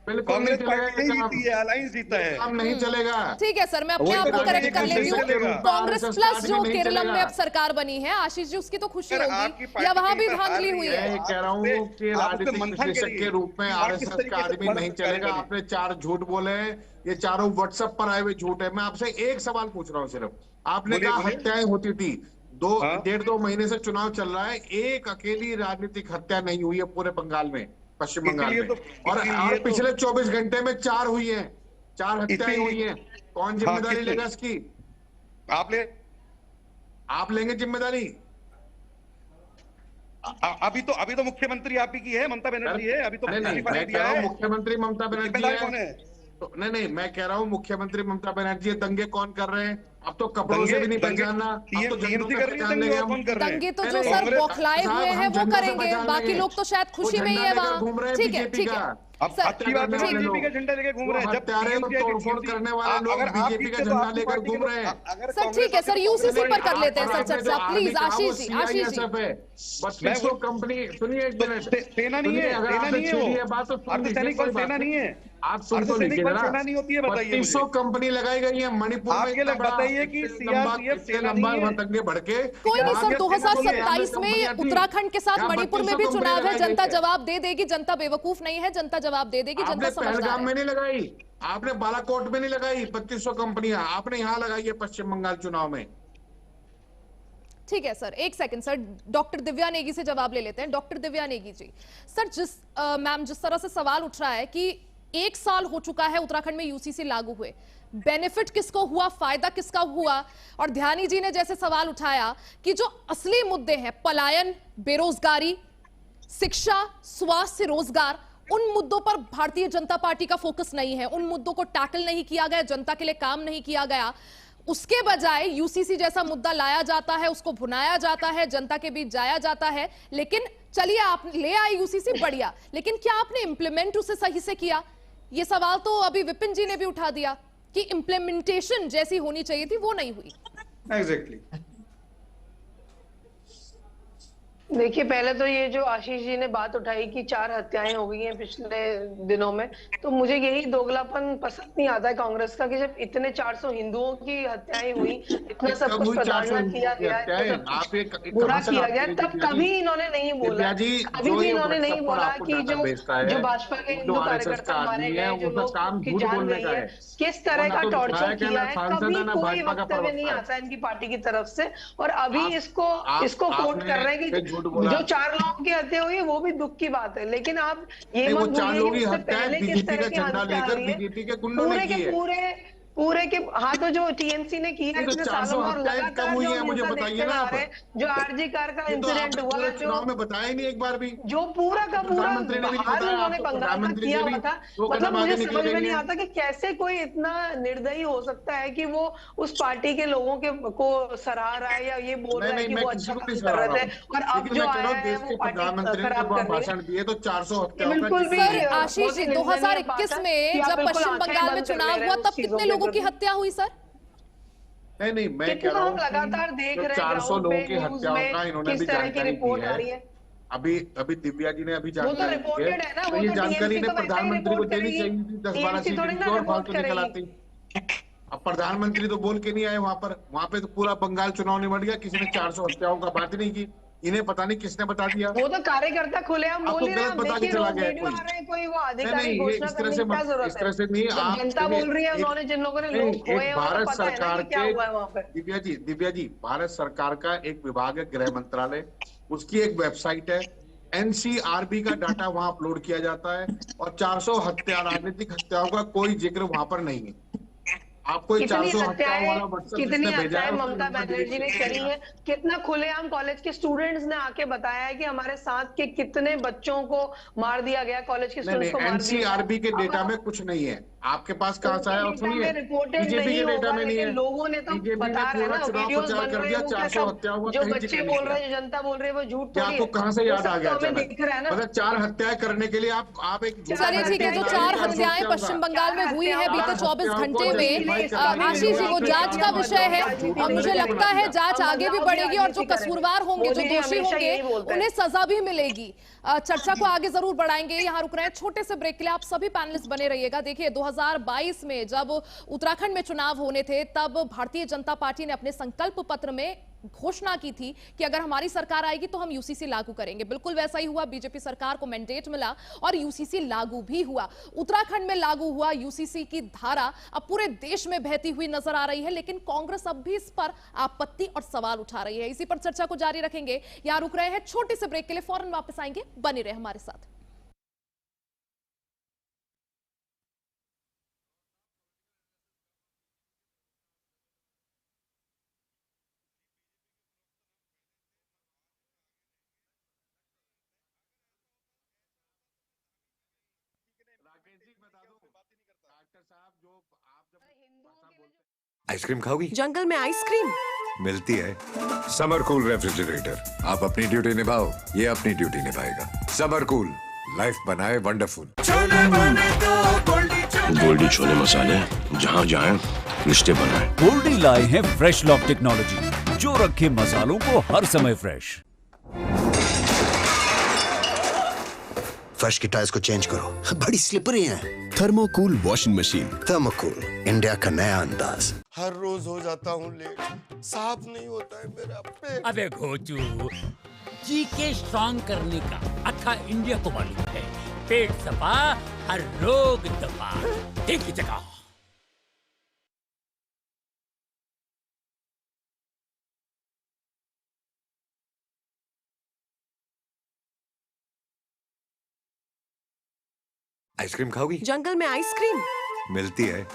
कांग्रेस पार्टी नहीं जीती है, अलायंस जीता है। काम नहीं चलेगा। ठीक है सर, मैं अपने आप को करेक्ट कर लेती हूँ। कांग्रेस प्लस जो केरलम में अब सरकार बनी है, आशीष जी, उसकी तो खुशी होगी, या वहां भी धांधली हुई है? मैं कह रहा हूँ कि राजनीतिक विश्लेषक के रूप में आरएसएस का आदमी नहीं चलेगा। आपने 4 झूठ बोले, ये चारों व्हाट्सएप पर आए हुए झूठ है। मैं आपसे एक सवाल पूछ रहा हूँ सिर्फ, आपने कहा हत्याएं होती थी, 1.5-2 महीने से चुनाव चल रहा है, एक अकेली राजनीतिक हत्या नहीं हुई है पूरे बंगाल में, पश्चिम बंगाल में, और पिछले 24 घंटे में 4 हुई है, 4 हत्याएं हुई हैं। कौन जिम्मेदारी लेगा इसकी? आप लेंगे जिम्मेदारी? अभी तो मुख्यमंत्री आप ही की है, ममता बनर्जी है। अभी तो मुख्यमंत्री ममता बनर्जी है। नहीं, मैं कह रहा हूँ मुख्यमंत्री ममता बनर्जी, दंगे कौन कर रहे हैं? अब तो कपड़ों से भी नहीं पहचानना, अब तो दंगे तो जो सर बौखलाए हुए हैं वो करेंगे, बाकी लोग तो शायद खुशी में ही है वहाँ। ठीक है, ठीक है। अब अच्छी बात है, बीजेपी का झंडा लेकर घूम रहे हैं, जब तोड़फोड़ करने वाले लोग बीजेपी का झंडा लेकर घूम रहे हैं। सर ठीक है सर, यूसीसी पर कर लेते हैं सर चर्चा, प्लीज आशीष जी। 3200 कंपनी, सुनिए एक मिनट, सेना नहीं है, सेना नहीं है, बात तो अर्धसैनिक बल सेना नहीं है, आप सुन तो लीजिए ना। सेना नहीं होती है, बताइए। 3200 कंपनी लगाई गई है मणिपुर में, बताइए कि सीआरपीएफ सेना नहीं है। दंगे भड़के कोई नहीं सर, 2027 में उत्तराखंड के साथ मणिपुर में भी चुनाव है, जनता जवाब दे देगी, जनता बेवकूफ नहीं है, जनता जवाब दे देगी, जनता समझदार है। पहलगाम में नहीं लगाई, आपने बालाकोट में नहीं लगाई 3200 कंपनियां, आपने यहाँ लगाई है पश्चिम बंगाल चुनाव में। ठीक है सर, एक second sir, doctor Divya Negi से जवाब ले लेते हैं। डॉक्टर दिव्या नेगी जी, सर जिस तरह से सवाल उठ रहा है कि 1 साल हो चुका है उत्तराखंड में यूसीसी लागू हुए, बेनिफिट किसको हुआ, फायदा किसका हुआ? और ध्यानी जी ने जैसे सवाल उठाया कि जो असली मुद्दे हैं, पलायन, बेरोजगारी, शिक्षा, स्वास्थ्य, रोजगार, उन मुद्दों पर भारतीय जनता पार्टी का फोकस नहीं है, उन मुद्दों को टैकल नहीं किया गया, जनता के लिए काम नहीं किया गया। उसके बजाय यूसीसी जैसा मुद्दा लाया जाता है, उसको भुनाया जाता है, जनता के बीच जाया जाता है। लेकिन चलिए आप ले आए यूसीसी, बढ़िया, लेकिन क्या आपने इंप्लीमेंट उसे सही से किया? ये सवाल तो अभी विपिन जी ने भी उठा दिया कि इंप्लीमेंटेशन जैसी होनी चाहिए थी वो नहीं हुई। एग्जैक्टली। देखिए, पहले तो ये जो आशीष जी ने बात उठाई कि 4 हत्याएं हो गई हैं पिछले दिनों में, तो मुझे यही दोगलापन पसंद नहीं आता है कांग्रेस का कि जब इतने 400 हिंदुओं की हत्याएं हुई, इतना सब कुछ प्रताड़ना किया गया, बुरा किया गया, तब कभी इन्होंने नहीं बोला, कभी भी इन्होंने नहीं बोला कि जो भाजपा के हिंदू कार्यकर्ता मारे गए, जो लोग की जान गई है, किस तरह का टॉर्चर किया है, कभी कोई वक्तव्य नहीं आता इनकी पार्टी की तरफ से। और अभी इसको कोट कर रहे हैं कि जो 4 लोगों की हत्या हुई है वो भी दुख की बात है, लेकिन आप ये मत भूलिए कि उससे पहले किस तरह की हत्या हुई है। पूरे के हाँ, तो जो टीएमसी ने किया इतने सालों में, और लगातार जो हिंसा देखते आ रहे हैं, जो आरजी कार का इंसिडेंट हुआ, चुनाव में बताया ही नहीं एक बार भी, जो पूरा का पूरा हाल उन्होंने बंगाल में किया हुआ था। मतलब मुझे समझ में नहीं आता कि कैसे कोई इतना निर्दयी हो सकता है कि वो उस पार्टी के लोगों के को सराह रहा है या ये बोल रहा है कि वो अच्छा काम कर रहे थे, और अब जो आया है वो पार्टी खराब कर भाषण दिए तो 400 हत्या। बिल्कुल भी सर आशीष जी, 2021 में जब पश्चिम बंगाल में चुनाव हुआ तब कितने लोगों की हत्या हुई सर? नहीं, मैं कह रहा हूँ लगातार देख रहे हैं 400 लोगों की हत्याओं का इन्होंने भी जानकारी दी है। अभी दिव्या जी ने अभी जानकारी दी है, तो ये जानकारी ने प्रधानमंत्री को देनी चाहिए थी, 10-12 सीटें और फालतू निकल आती। अब प्रधानमंत्री तो बोल के नहीं आए वहां पे तो पूरा बंगाल चुनाव निबट गया, किसी ने 400 हत्याओं का बात नहीं की। इन्हें पता नहीं किसने बता दिया, वो तो कार्यकर्ता खुलेआम बोल रहे हैं, बता के चला गया कोई वो अधिकारी घोषणा करने की क्या जरूरत है? इस तरह से नहीं, आप जनता बोल रही है, उन्होंने जिन लोगों ने लोग खोए हैं, भारत पता है सरकार क्या हुआ है वहाँ पे। दिव्या जी, भारत सरकार का एक विभाग है गृह मंत्रालय, उसकी एक वेबसाइट है, एनसीआरबी का डाटा वहां अपलोड किया जाता है, और 400 हत्या, राजनीतिक हत्याओं का कोई जिक्र वहां पर नहीं है। आपको 400 हत्याओं वाला कितनी हत्याएं ममता बनर्जी ने करी है, कितना खुलेआम कॉलेज के स्टूडेंट्स ने आके बताया है कि हमारे साथ के कितने बच्चों को मार दिया गया, कॉलेज के स्टूडेंट्स को मार दिया। एनसीआरबी के डेटा में कुछ नहीं है, आपके पास कहां से आया? और सुनिए, बीजेपी के डेटा में नहीं है, लोगों ने तो बता रहे हैं ना, वीडियोस बन रहे हैं, 400 हत्या हुआ, जो बच्चे बोल रहे हैं, जो जनता बोल रही है, वो झूठ थोड़ी है। आपको कहां से याद आ गया? दिख रहा है ना, मतलब 4 हत्याएं करने के लिए आप एक, चलिए ठीक है, जो 4 हत्याएं पश्चिम बंगाल में हुई है बीते 24 घंटे में, आशीष जी वो जांच का विषय है, और मुझे लगता है जांच आगे भी बढ़ेगी, और जो कसूरवार होंगे, जो दोषी होंगे, उन्हें सजा भी मिलेगी। चर्चा को आगे जरूर बढ़ाएंगे, यहाँ रुक रहे हैं छोटे से ब्रेक के लिए। आप सभी पैनलिस्ट बने रहिएगा। देखिए 2022 में जब उत्तराखंड में चुनाव होने थे, तब भारतीय जनता पार्टी ने अपने संकल्प पत्र में घोषणा की थी कि अगर हमारी सरकार आएगी तो हम यूसीसी लागू करेंगे। बिल्कुल वैसा ही हुआ, बीजेपी सरकार को मैंडेट मिला और यूसीसी लागू भी हुआ। उत्तराखंड में लागू हुआ यूसीसी की धारा अब पूरे देश में बहती हुई नजर आ रही है, लेकिन कांग्रेस अब भी इस पर आपत्ति और सवाल उठा रही है। इसी पर चर्चा को जारी रखेंगे। यहां रुक रहे हैं छोटे से ब्रेक के लिए, फौरन वापस आएंगे, बने रहे हमारे साथ। आइसक्रीम खाओगी? जंगल में आइसक्रीम मिलती है। समर कूल रेफ्रिजरेटर, आप अपनी ड्यूटी निभाओ, ये अपनी ड्यूटी निभाएगा। समर कूल, लाइफ बनाए वंडरफुल। गोल्डी छोले मसाले, जहाँ जाए रिश्ते बनाए। गोल्डी लाए हैं फ्रेश लॉक टेक्नोलॉजी, जो रखे मसालों को हर समय फ्रेश। फर्श की टाइल्स को चेंज करो, बड़ी स्लिपरी हैं। थर्मोकूल वॉशिंग मशीन। थर्मोकूल, इंडिया का नया अंदाज। हर रोज हो जाता हूँ लेट, साफ नहीं होता है मेरा पेट। अबे घोचू, जीके स्ट्रॉन्ग करने का अक्खा इंडिया को मालूम है। पेट सफा, हर रोग दफा, एक ही जगह। आइसक्रीम खाओगी? जंगल में आइसक्रीम मिलती है।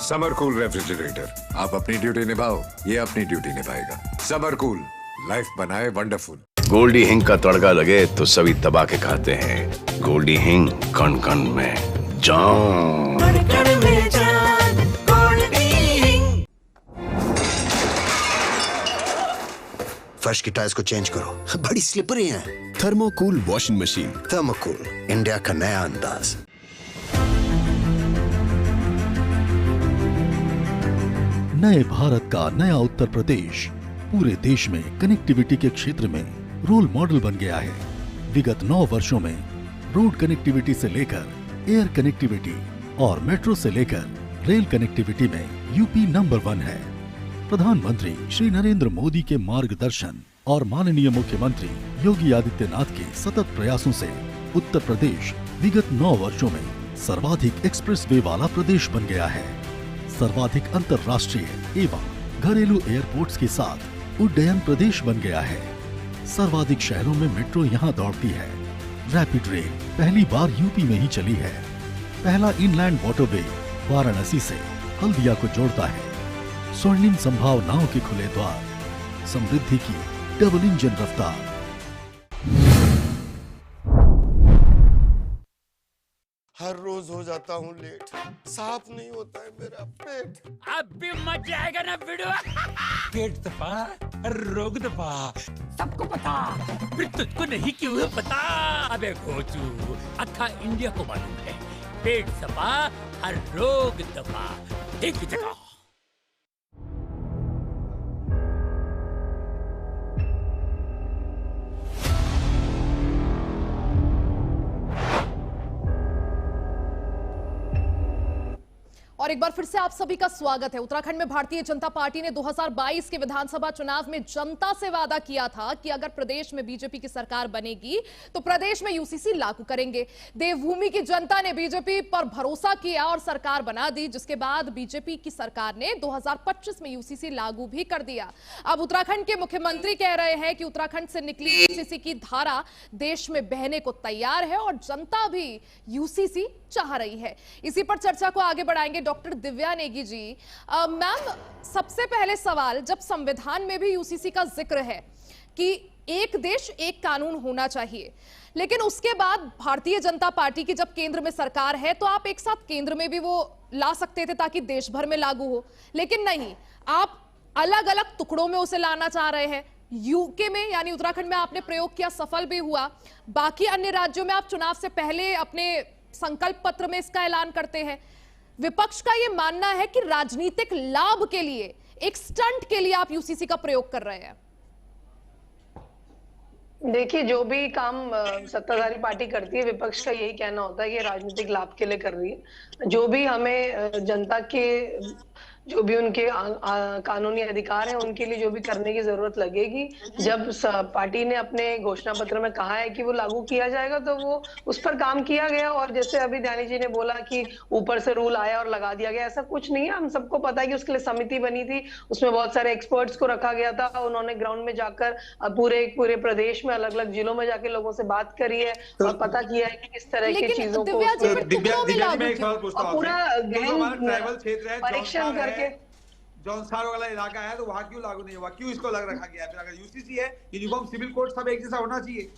समर कूल रेफ्रिजरेटर, आप अपनी ड्यूटी निभाओ, ये अपनी ड्यूटी निभाएगा। समर कूल, लाइफ बनाए वंडरफुल। गोल्डी हिंग का तड़का लगे तो सभी दबा के खाते हैं। गोल्डी हिंग, कण कण में जान। फर्श की टाइल्स को चेंज करो, बड़ी स्लिपरी हैं। थर्मोकूल वॉशिंग मशीन। थर्मोकूल, इंडिया का नया अंदाज। नए भारत का नया उत्तर प्रदेश पूरे देश में कनेक्टिविटी के क्षेत्र में रोल मॉडल बन गया है। विगत 9 वर्षों में रोड कनेक्टिविटी से लेकर एयर कनेक्टिविटी और मेट्रो से लेकर रेल कनेक्टिविटी में यूपी नंबर 1 है। प्रधानमंत्री श्री नरेंद्र मोदी के मार्गदर्शन और माननीय मुख्यमंत्री योगी आदित्यनाथ के सतत प्रयासों से उत्तर प्रदेश विगत 9 वर्षों में सर्वाधिक एक्सप्रेस वे वाला प्रदेश बन गया है। सर्वाधिक अंतर्राष्ट्रीय एवं घरेलू एयरपोर्ट्स के साथ उड्डयन प्रदेश बन गया है। सर्वाधिक शहरों में मेट्रो यहाँ दौड़ती है। रैपिड रेल पहली बार यूपी में ही चली है। पहला इनलैंड वाटरवे वाराणसी से हल्दिया को जोड़ता है। स्वर्णिम संभावनाओं के खुले द्वार, समृद्धि की डबल इंजन रफ्तार। हर रोज हो जाता हूँ लेट, साफ नहीं होता है मेरा पेट। अब भी मजा आएगा ना वीडियो। पेट दबा, रोग दबा, सबको पता, फिर तुझको नहीं क्यों है पता? अबे घोचू, अक्खा इंडिया को मालूम है, पेट दबा, हर रोग दबा, एक ही जगह। और एक बार फिर से आप सभी का स्वागत है। उत्तराखंड में भारतीय जनता पार्टी ने 2022 के विधानसभा चुनाव में जनता से वादा किया था कि अगर प्रदेश में बीजेपी की सरकार बनेगी तो प्रदेश में यूसीसी लागू करेंगे। देवभूमि की जनता ने बीजेपी पर भरोसा किया और सरकार बना दी, जिसके बाद बीजेपी की सरकार ने 2025 में यूसीसी लागू भी कर दिया। अब उत्तराखंड के मुख्यमंत्री कह रहे हैं कि उत्तराखंड से निकली यूसीसी की धारा देश में बहने को तैयार है और जनता भी यूसीसी चाह रही है। इसी पर चर्चा को आगे बढ़ाएंगे डॉक्टर दिव्या नेगी जी। मैम, सबसे पहले सवाल, जब संविधान में भी यूसीसी का जिक्र है कि एक देश एक कानून होना चाहिए, लेकिन उसके बाद भारतीय जनता पार्टी की जब केंद्र में सरकार है तो आप एक साथ केंद्र में भी वो ला सकते थे ताकि देश भर में लागू हो, लेकिन नहीं, आप अलग अलग टुकड़ों में उसे लाना चाह रहे हैं। यूके में यानी उत्तराखंड में आपने प्रयोग किया, सफल भी हुआ। बाकी अन्य राज्यों में आप चुनाव से पहले अपने संकल्प पत्र में इसका ऐलान करते हैं। विपक्ष का यह मानना है कि राजनीतिक लाभ के लिए, एक स्टंट के लिए आप यूसीसी का प्रयोग कर रहे हैं। देखिए, जो भी काम सत्ताधारी पार्टी करती है, विपक्ष का यही कहना होता है कि राजनीतिक लाभ के लिए कर रही है। जो भी हमें जनता के जो भी उनके कानूनी अधिकार हैं उनके लिए जो भी करने की जरूरत लगेगी, जब पार्टी ने अपने घोषणा पत्र में कहा है कि वो लागू किया जाएगा तो वो उस पर काम किया गया। और जैसे अभी ध्यानी जी ने बोला कि ऊपर से रूल आया और लगा दिया गया, ऐसा कुछ नहीं है। हम सबको पता है कि उसके लिए समिति बनी थी, उसमें बहुत सारे एक्सपर्ट्स को रखा गया था, उन्होंने ग्राउंड में जाकर पूरे प्रदेश में अलग अलग जिलों में जाकर लोगों से बात करी है और पता किया है कि किस तरह की चीजों को पूरा परीक्षण करके जौनसार वाला इलाका है तो वहां क्यों लागू नहीं हुआ, क्यों इसको अलग रखा गया है? फिर अगर यूसीसी है, यूनिफॉर्म सिविल कोड सब एक जैसा होना चाहिए,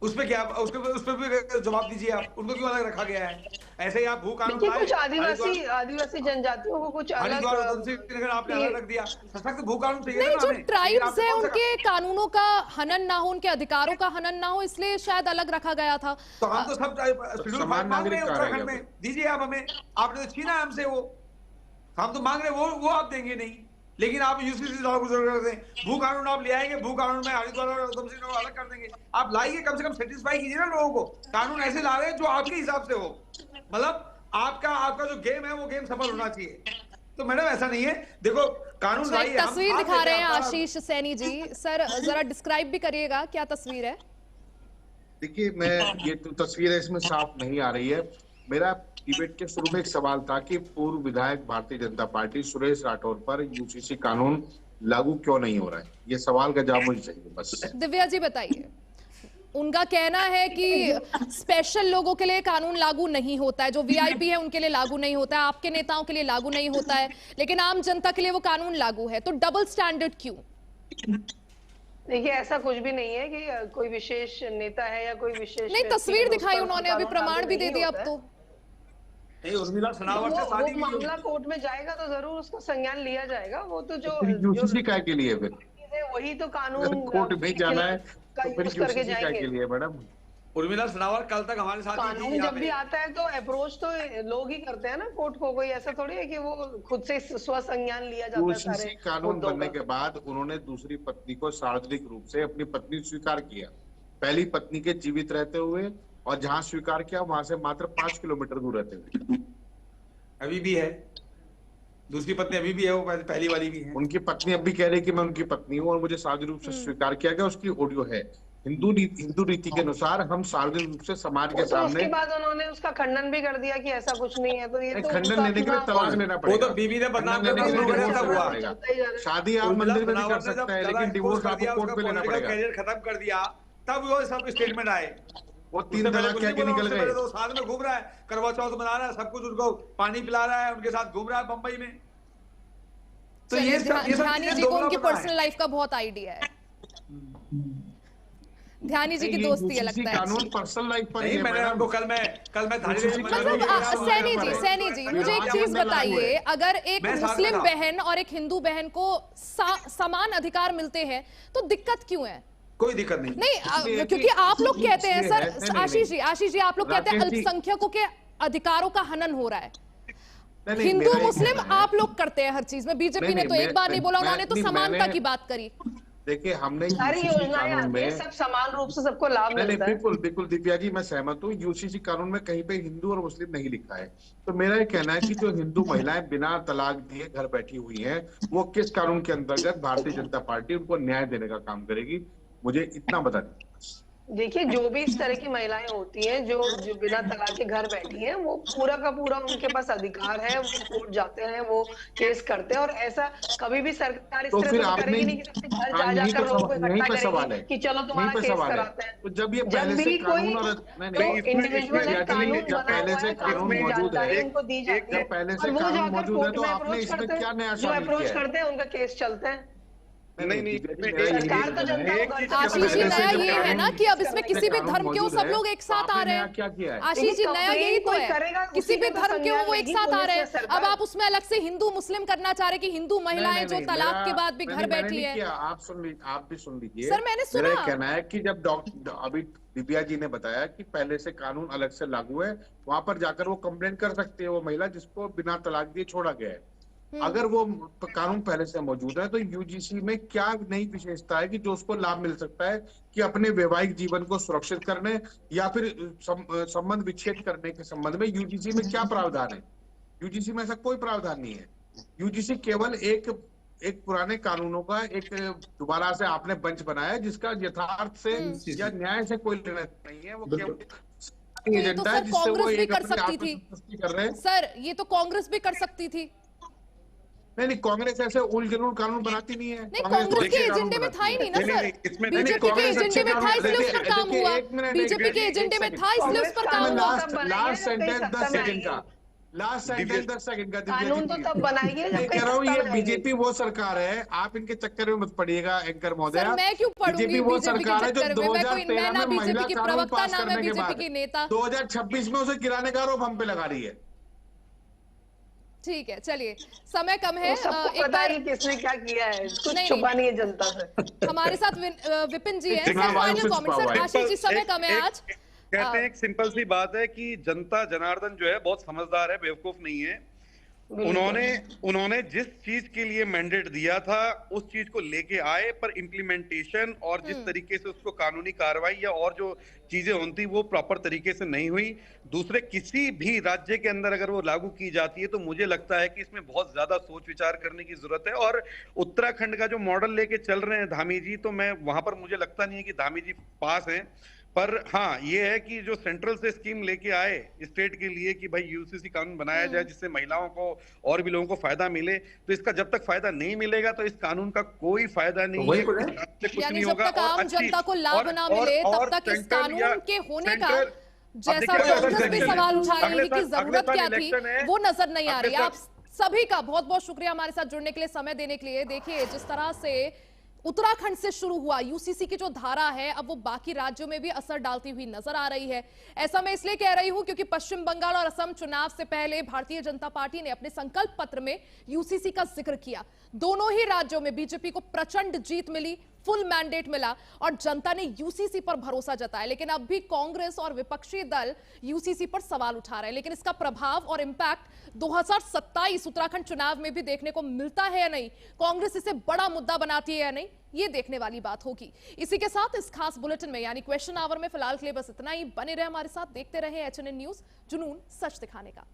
उसपे क्या, उसपे भी जवाब दीजिए आप, उनको क्यों अलग रखा गया है? ऐसे ही आप भू कानून कुछ आदिवासी जनजातियों को कुछ अलग आपने अलग रख दिया, सशक्त भू कानून चाहिए। जो ट्राइब्स है उनके कानूनों का हनन ना हो, उनके अधिकारों का हनन ना हो, इसलिए शायद अलग रखा गया था। तो हम तो सब शेड्यूल मांग रहे हैं उत्तराखंड में, दीजिए आप हमें, आपने तो छीना हमसे, वो हम तो मांग रहे हैं, वो आप देंगे नहीं, लेकिन आप यूसीसी लागू कर दें। भू कानून आप ले आएंगे, भू कानून में हरिद्वार और उधम सिंह अलग कर देंगे। आप लाइए, कम से कम सेटिस्फाई कीजिए ना लोगों को। कानून ऐसे ला रहे हैं जो आपके हिसाब से हो, मतलब आपका जो गेम है वो गेम सफल होना चाहिए। तो मैडम ऐसा नहीं है, देखो कानून लाइए। तस्वीर दिखा रहे हैं आशीष सैनी जी, सर जरा डिस्क्राइब भी करिएगा, क्या तस्वीर है? देखिए, ये तो तस्वीर है, इसमें साफ नहीं आ रही है। मेरा डिबेट के शुरू में एक सवाल था कि पूर्व विधायक भारतीय जनता पार्टी सुरेश राठौर पर यूसीसी कानून लागू क्यों नहीं हो रहा है, ये सवाल का जवाब मुझे चाहिए बस। दिव्या जी बताइए। उनका कहना है कि स्पेशल लोगों के लिए कानून लागू नहीं होता है, जो वीआईपी है उनके लिए लागू नहीं होता है, आपके नेताओं के लिए लागू नहीं होता है, लेकिन आम जनता के लिए वो कानून लागू है, तो डबल स्टैंडर्ड क्यों? देखिए, ऐसा कुछ भी नहीं है कि कोई विशेष नेता है या कोई विशेष नहीं, तस्वीर दिखाई उन्होंने, अभी प्रमाण भी दे दिया। अब तो उर्मिला सनावर से शादी वो मामला कोर्ट में जाएगा तो जरूर उसका संज्ञान लिया जाएगा। वो तो जो यूसीसी काय के लिए फिर वही तो कानून कोर्ट में जाना है तो फिर यूसीसी काय के लिए मैडम? उर्मिला सनावर कल तक हमारे साथ कानून जब भी आता है तो अप्रोच तो लोग ही करते हैं ना कोर्ट को, कोई ऐसा थोड़ी है कि वो खुद से स्व संज्ञान लिया जाता है। सारे कानून बनने के बाद उन्होंने दूसरी पत्नी को सार्वजनिक रूप से अपनी पत्नी स्वीकार किया, पहली पत्नी के जीवित रहते हुए, और जहां स्वीकार किया वहां से मात्र 5 किलोमीटर दूर रहते हुए। अभी भी है, दूसरी पत्नी अभी भी है, वो पहली वाली भी है। उनकी पत्नी अब भी कह रही कि मैं उनकी पत्नी हूँ और मुझे सार्वजनिक रूप से स्वीकार किया गया, उसकी ऑडियो है। हिंदू रीति के अनुसार हम सार्वजनिक रूप से समाज के सामने। उसके बाद उन्होंने उसका खंडन भी कर दिया कि ऐसा कुछ नहीं है, तो ये तो खंडन लेने के लिए तलाक लेना पड़ेगा। वो तो बीवी ने बदनाम करना, शादी आप मंदिर में भी कर सकते हैं, लेकिन डिवोर्स आपको कोर्ट पे लेना पड़ेगा। कैरियर खत्म कर दिया तब वो सब स्टेटमेंट आए। वो 3 तलाक क्या निकल गए। तो साथ में घूम रहा है, करवा चौथ मना रहा है, सब कुछ उनको पानी पिला रहा है, उनके साथ घूम रहा है बंबई में। तो ये ध्यानी जी को उनकी पर्सनल लाइफ का बहुत आइडिया है। ध्यानी जी की दोस्ती है लगता है। कानून पर्सनल लाइफ पर नहीं, मैंने उनको कल मैं सैनी जी मुझे एक चीज बताइए, अगर एक मुस्लिम बहन और एक हिंदू बहन को समान अधिकार मिलते हैं तो दिक्कत क्यों है? कोई दिक्कत नहीं, क्योंकि आप लोग कहते हैं सर, आशीष जी आप लोग कहते हैं अल्पसंख्यकों के अधिकारों का हनन हो रहा है। हिंदू मुस्लिम आप लोग करते हैं हर चीज में। बीजेपी ने तो एक बार नहीं बोला, उन्होंने तो समानता की बात करी। देखिए हमने सारी योजनाएं आती हैं, सब समान रूप से सबको लाभ मिलता है। बिल्कुल बिल्कुल दिव्या जी मैं सहमत हूँ। यूसीसी कानून में कहीं पे हिंदू और मुस्लिम नहीं लिखा है। तो मेरा ये कहना है कि जो हिंदू महिलाएं बिना तलाक दिए घर बैठी हुई हैं, वो किस कानून के अंतर्गत भारतीय जनता पार्टी उनको न्याय देने का काम करेगी, मुझे इतना बता दीजिए। देखिए जो भी इस तरह की महिलाएं होती हैं जो बिना तलाक के घर बैठी हैं, वो पूरा का पूरा उनके पास अधिकार है, वो कोर्ट जाते हैं, वो केस करते हैं, और ऐसा कभी भी सरकार इस तरह से करेगी नहीं कि घर जा जाकर लोगों को इकट्ठा करेगी कि चलो तुम्हारा केस कराते हैं। तो जब ये पहले से कानून इंडिविजुअल कानून पहले से कानून मौजूद है, उनको दी जाती है, पहले से कानून मौजूद है, तो आपने इसमें क्या नया जो अप्रोच करते हैं उनका केस चलते हैं। नहीं आशीष जी नया ये है ना कि अब इसमें किसी भी धर्म के हो सब लोग एक साथ आ रहे हैं। क्या किया है आशीष जी नया यही तो है, किसी भी धर्म के हो वो एक साथ आ रहे हैं। अब आप उसमें अलग से हिंदू मुस्लिम करना चाह रहे कि हिंदू महिलाएं जो तलाक के बाद भी घर बैठी है। आप सुन लीजिए, आप भी सुन लीजिए सर, मैंने सुना। मेरा कहना है कि जब डॉक्टर अभी दिव्या जी ने बताया कि पहले से कानून अलग से लागू है, वहां पर जाकर वो कंप्लेन कर सकती है वो महिला जिसको बिना तलाक दिए छोड़ा गया है। अगर वो कानून पहले से मौजूद है तो यूजीसी में क्या नई विशेषता है कि जो उसको लाभ मिल सकता है कि अपने वैवाहिक जीवन को सुरक्षित करने या फिर संबंध विच्छेद करने के संबंध में यूजीसी में क्या प्रावधान है? यूजीसी में ऐसा कोई प्रावधान नहीं है। यूजीसी केवल एक पुराने कानूनों का एक दोबारा से आपने बेंच बनाया है जिसका यथार्थ से या न्याय से कोई लेना नहीं है। वो केवल एजेंडा है जिससे वो एक कर सकती थी। कर रहे हैं। सर ये तो कांग्रेस भी कर सकती थी। नहीं कांग्रेस ऐसे उलझुल कानून बनाती नहीं है। नहीं कांग्रेस के एजेंडे में था ही नहीं ना सर, बीजेपी के एजेंडे में था इसलिए उस पर काम हुआ। बीजेपी के एजेंडे में था इसलिए उस पर काम हुआ। लास्ट सेंटेंस 10 सेकंड का, लास्ट सेंटेंस 10 सेकंड का। कानून तो तब बनाएगी जब कह रहा हूँ ये बीजेपी वो सरकार है, आप इनके चक्कर में मत पड़िएगा एंकर महोदय। मैं क्यों पढ़ूंगी बीजेपी वो सरकार है जो 2013 में महिला कानून पास करने के बाद 2026 में उसे गिराने का आरोप हम पे लगा रही है। ठीक है चलिए समय कम है, पता है किसने क्या किया है, कुछ छुपा नहीं है जनता से। हमारे साथ विपिन जी हैं। Final comment sir, Ashish ji समय कम है आज। कहते हैं एक सिंपल सी बात है कि जनता जनार्दन जो है बहुत समझदार है, बेवकूफ नहीं है। उन्होंने जिस चीज के लिए मैंडेट दिया था उस चीज को लेके आए, पर इम्प्लीमेंटेशन और जिस तरीके से उसको कानूनी कार्रवाई या और जो चीजें होती वो प्रॉपर तरीके से नहीं हुई। दूसरे किसी भी राज्य के अंदर अगर वो लागू की जाती है तो मुझे लगता है कि इसमें बहुत ज्यादा सोच विचार करने की जरूरत है। और उत्तराखंड का जो मॉडल लेके चल रहे हैं धामी जी, तो मैं वहां पर मुझे लगता नहीं है कि धामी जी पास हैं। पर हाँ ये है कि जो सेंट्रल से स्कीम लेके आए स्टेट के लिए कि भाई यूसीसी कानून बनाया जाए जिससे महिलाओं को और भी लोगों को फायदा मिले, तो इसका जब तक फायदा नहीं मिलेगा तो इस कानून का कोई फायदा नहीं है, कुछ नहीं होगा। जब तक आम जनता को लाभ ना मिले तब तक इस कानून के होने का जैसा कांग्रेस भी सवाल उठा रही है कि जरूरत क्या थी वो नजर नहीं आ रही। आप सभी का बहुत बहुत शुक्रिया हमारे साथ जुड़ने के लिए, समय देने के लिए। देखिए जिस तरह से उत्तराखंड से शुरू हुआ यूसीसी की जो धारा है अब वो बाकी राज्यों में भी असर डालती हुई नजर आ रही है। ऐसा मैं इसलिए कह रही हूं क्योंकि पश्चिम बंगाल और असम चुनाव से पहले भारतीय जनता पार्टी ने अपने संकल्प पत्र में यूसीसी का जिक्र किया। दोनों ही राज्यों में बीजेपी को प्रचंड जीत मिली, फुल मैंडेट मिला और जनता ने यूसीसी पर भरोसा जताया। लेकिन अब भी कांग्रेस और विपक्षी दल यूसीसी पर सवाल उठा रहे हैं, लेकिन इसका प्रभाव और इंपैक्ट 2027 उत्तराखंड चुनाव में भी देखने को मिलता है या नहीं, कांग्रेस इसे बड़ा मुद्दा बनाती है या नहीं, ये देखने वाली बात होगी। इसी के साथ इस खास बुलेटिन में यानी क्वेश्चन आवर में फिलहाल के लिए बस इतना ही। बने रहे हमारे साथ, देखते रहे HNN न्यूज, जुनून सच दिखाने का।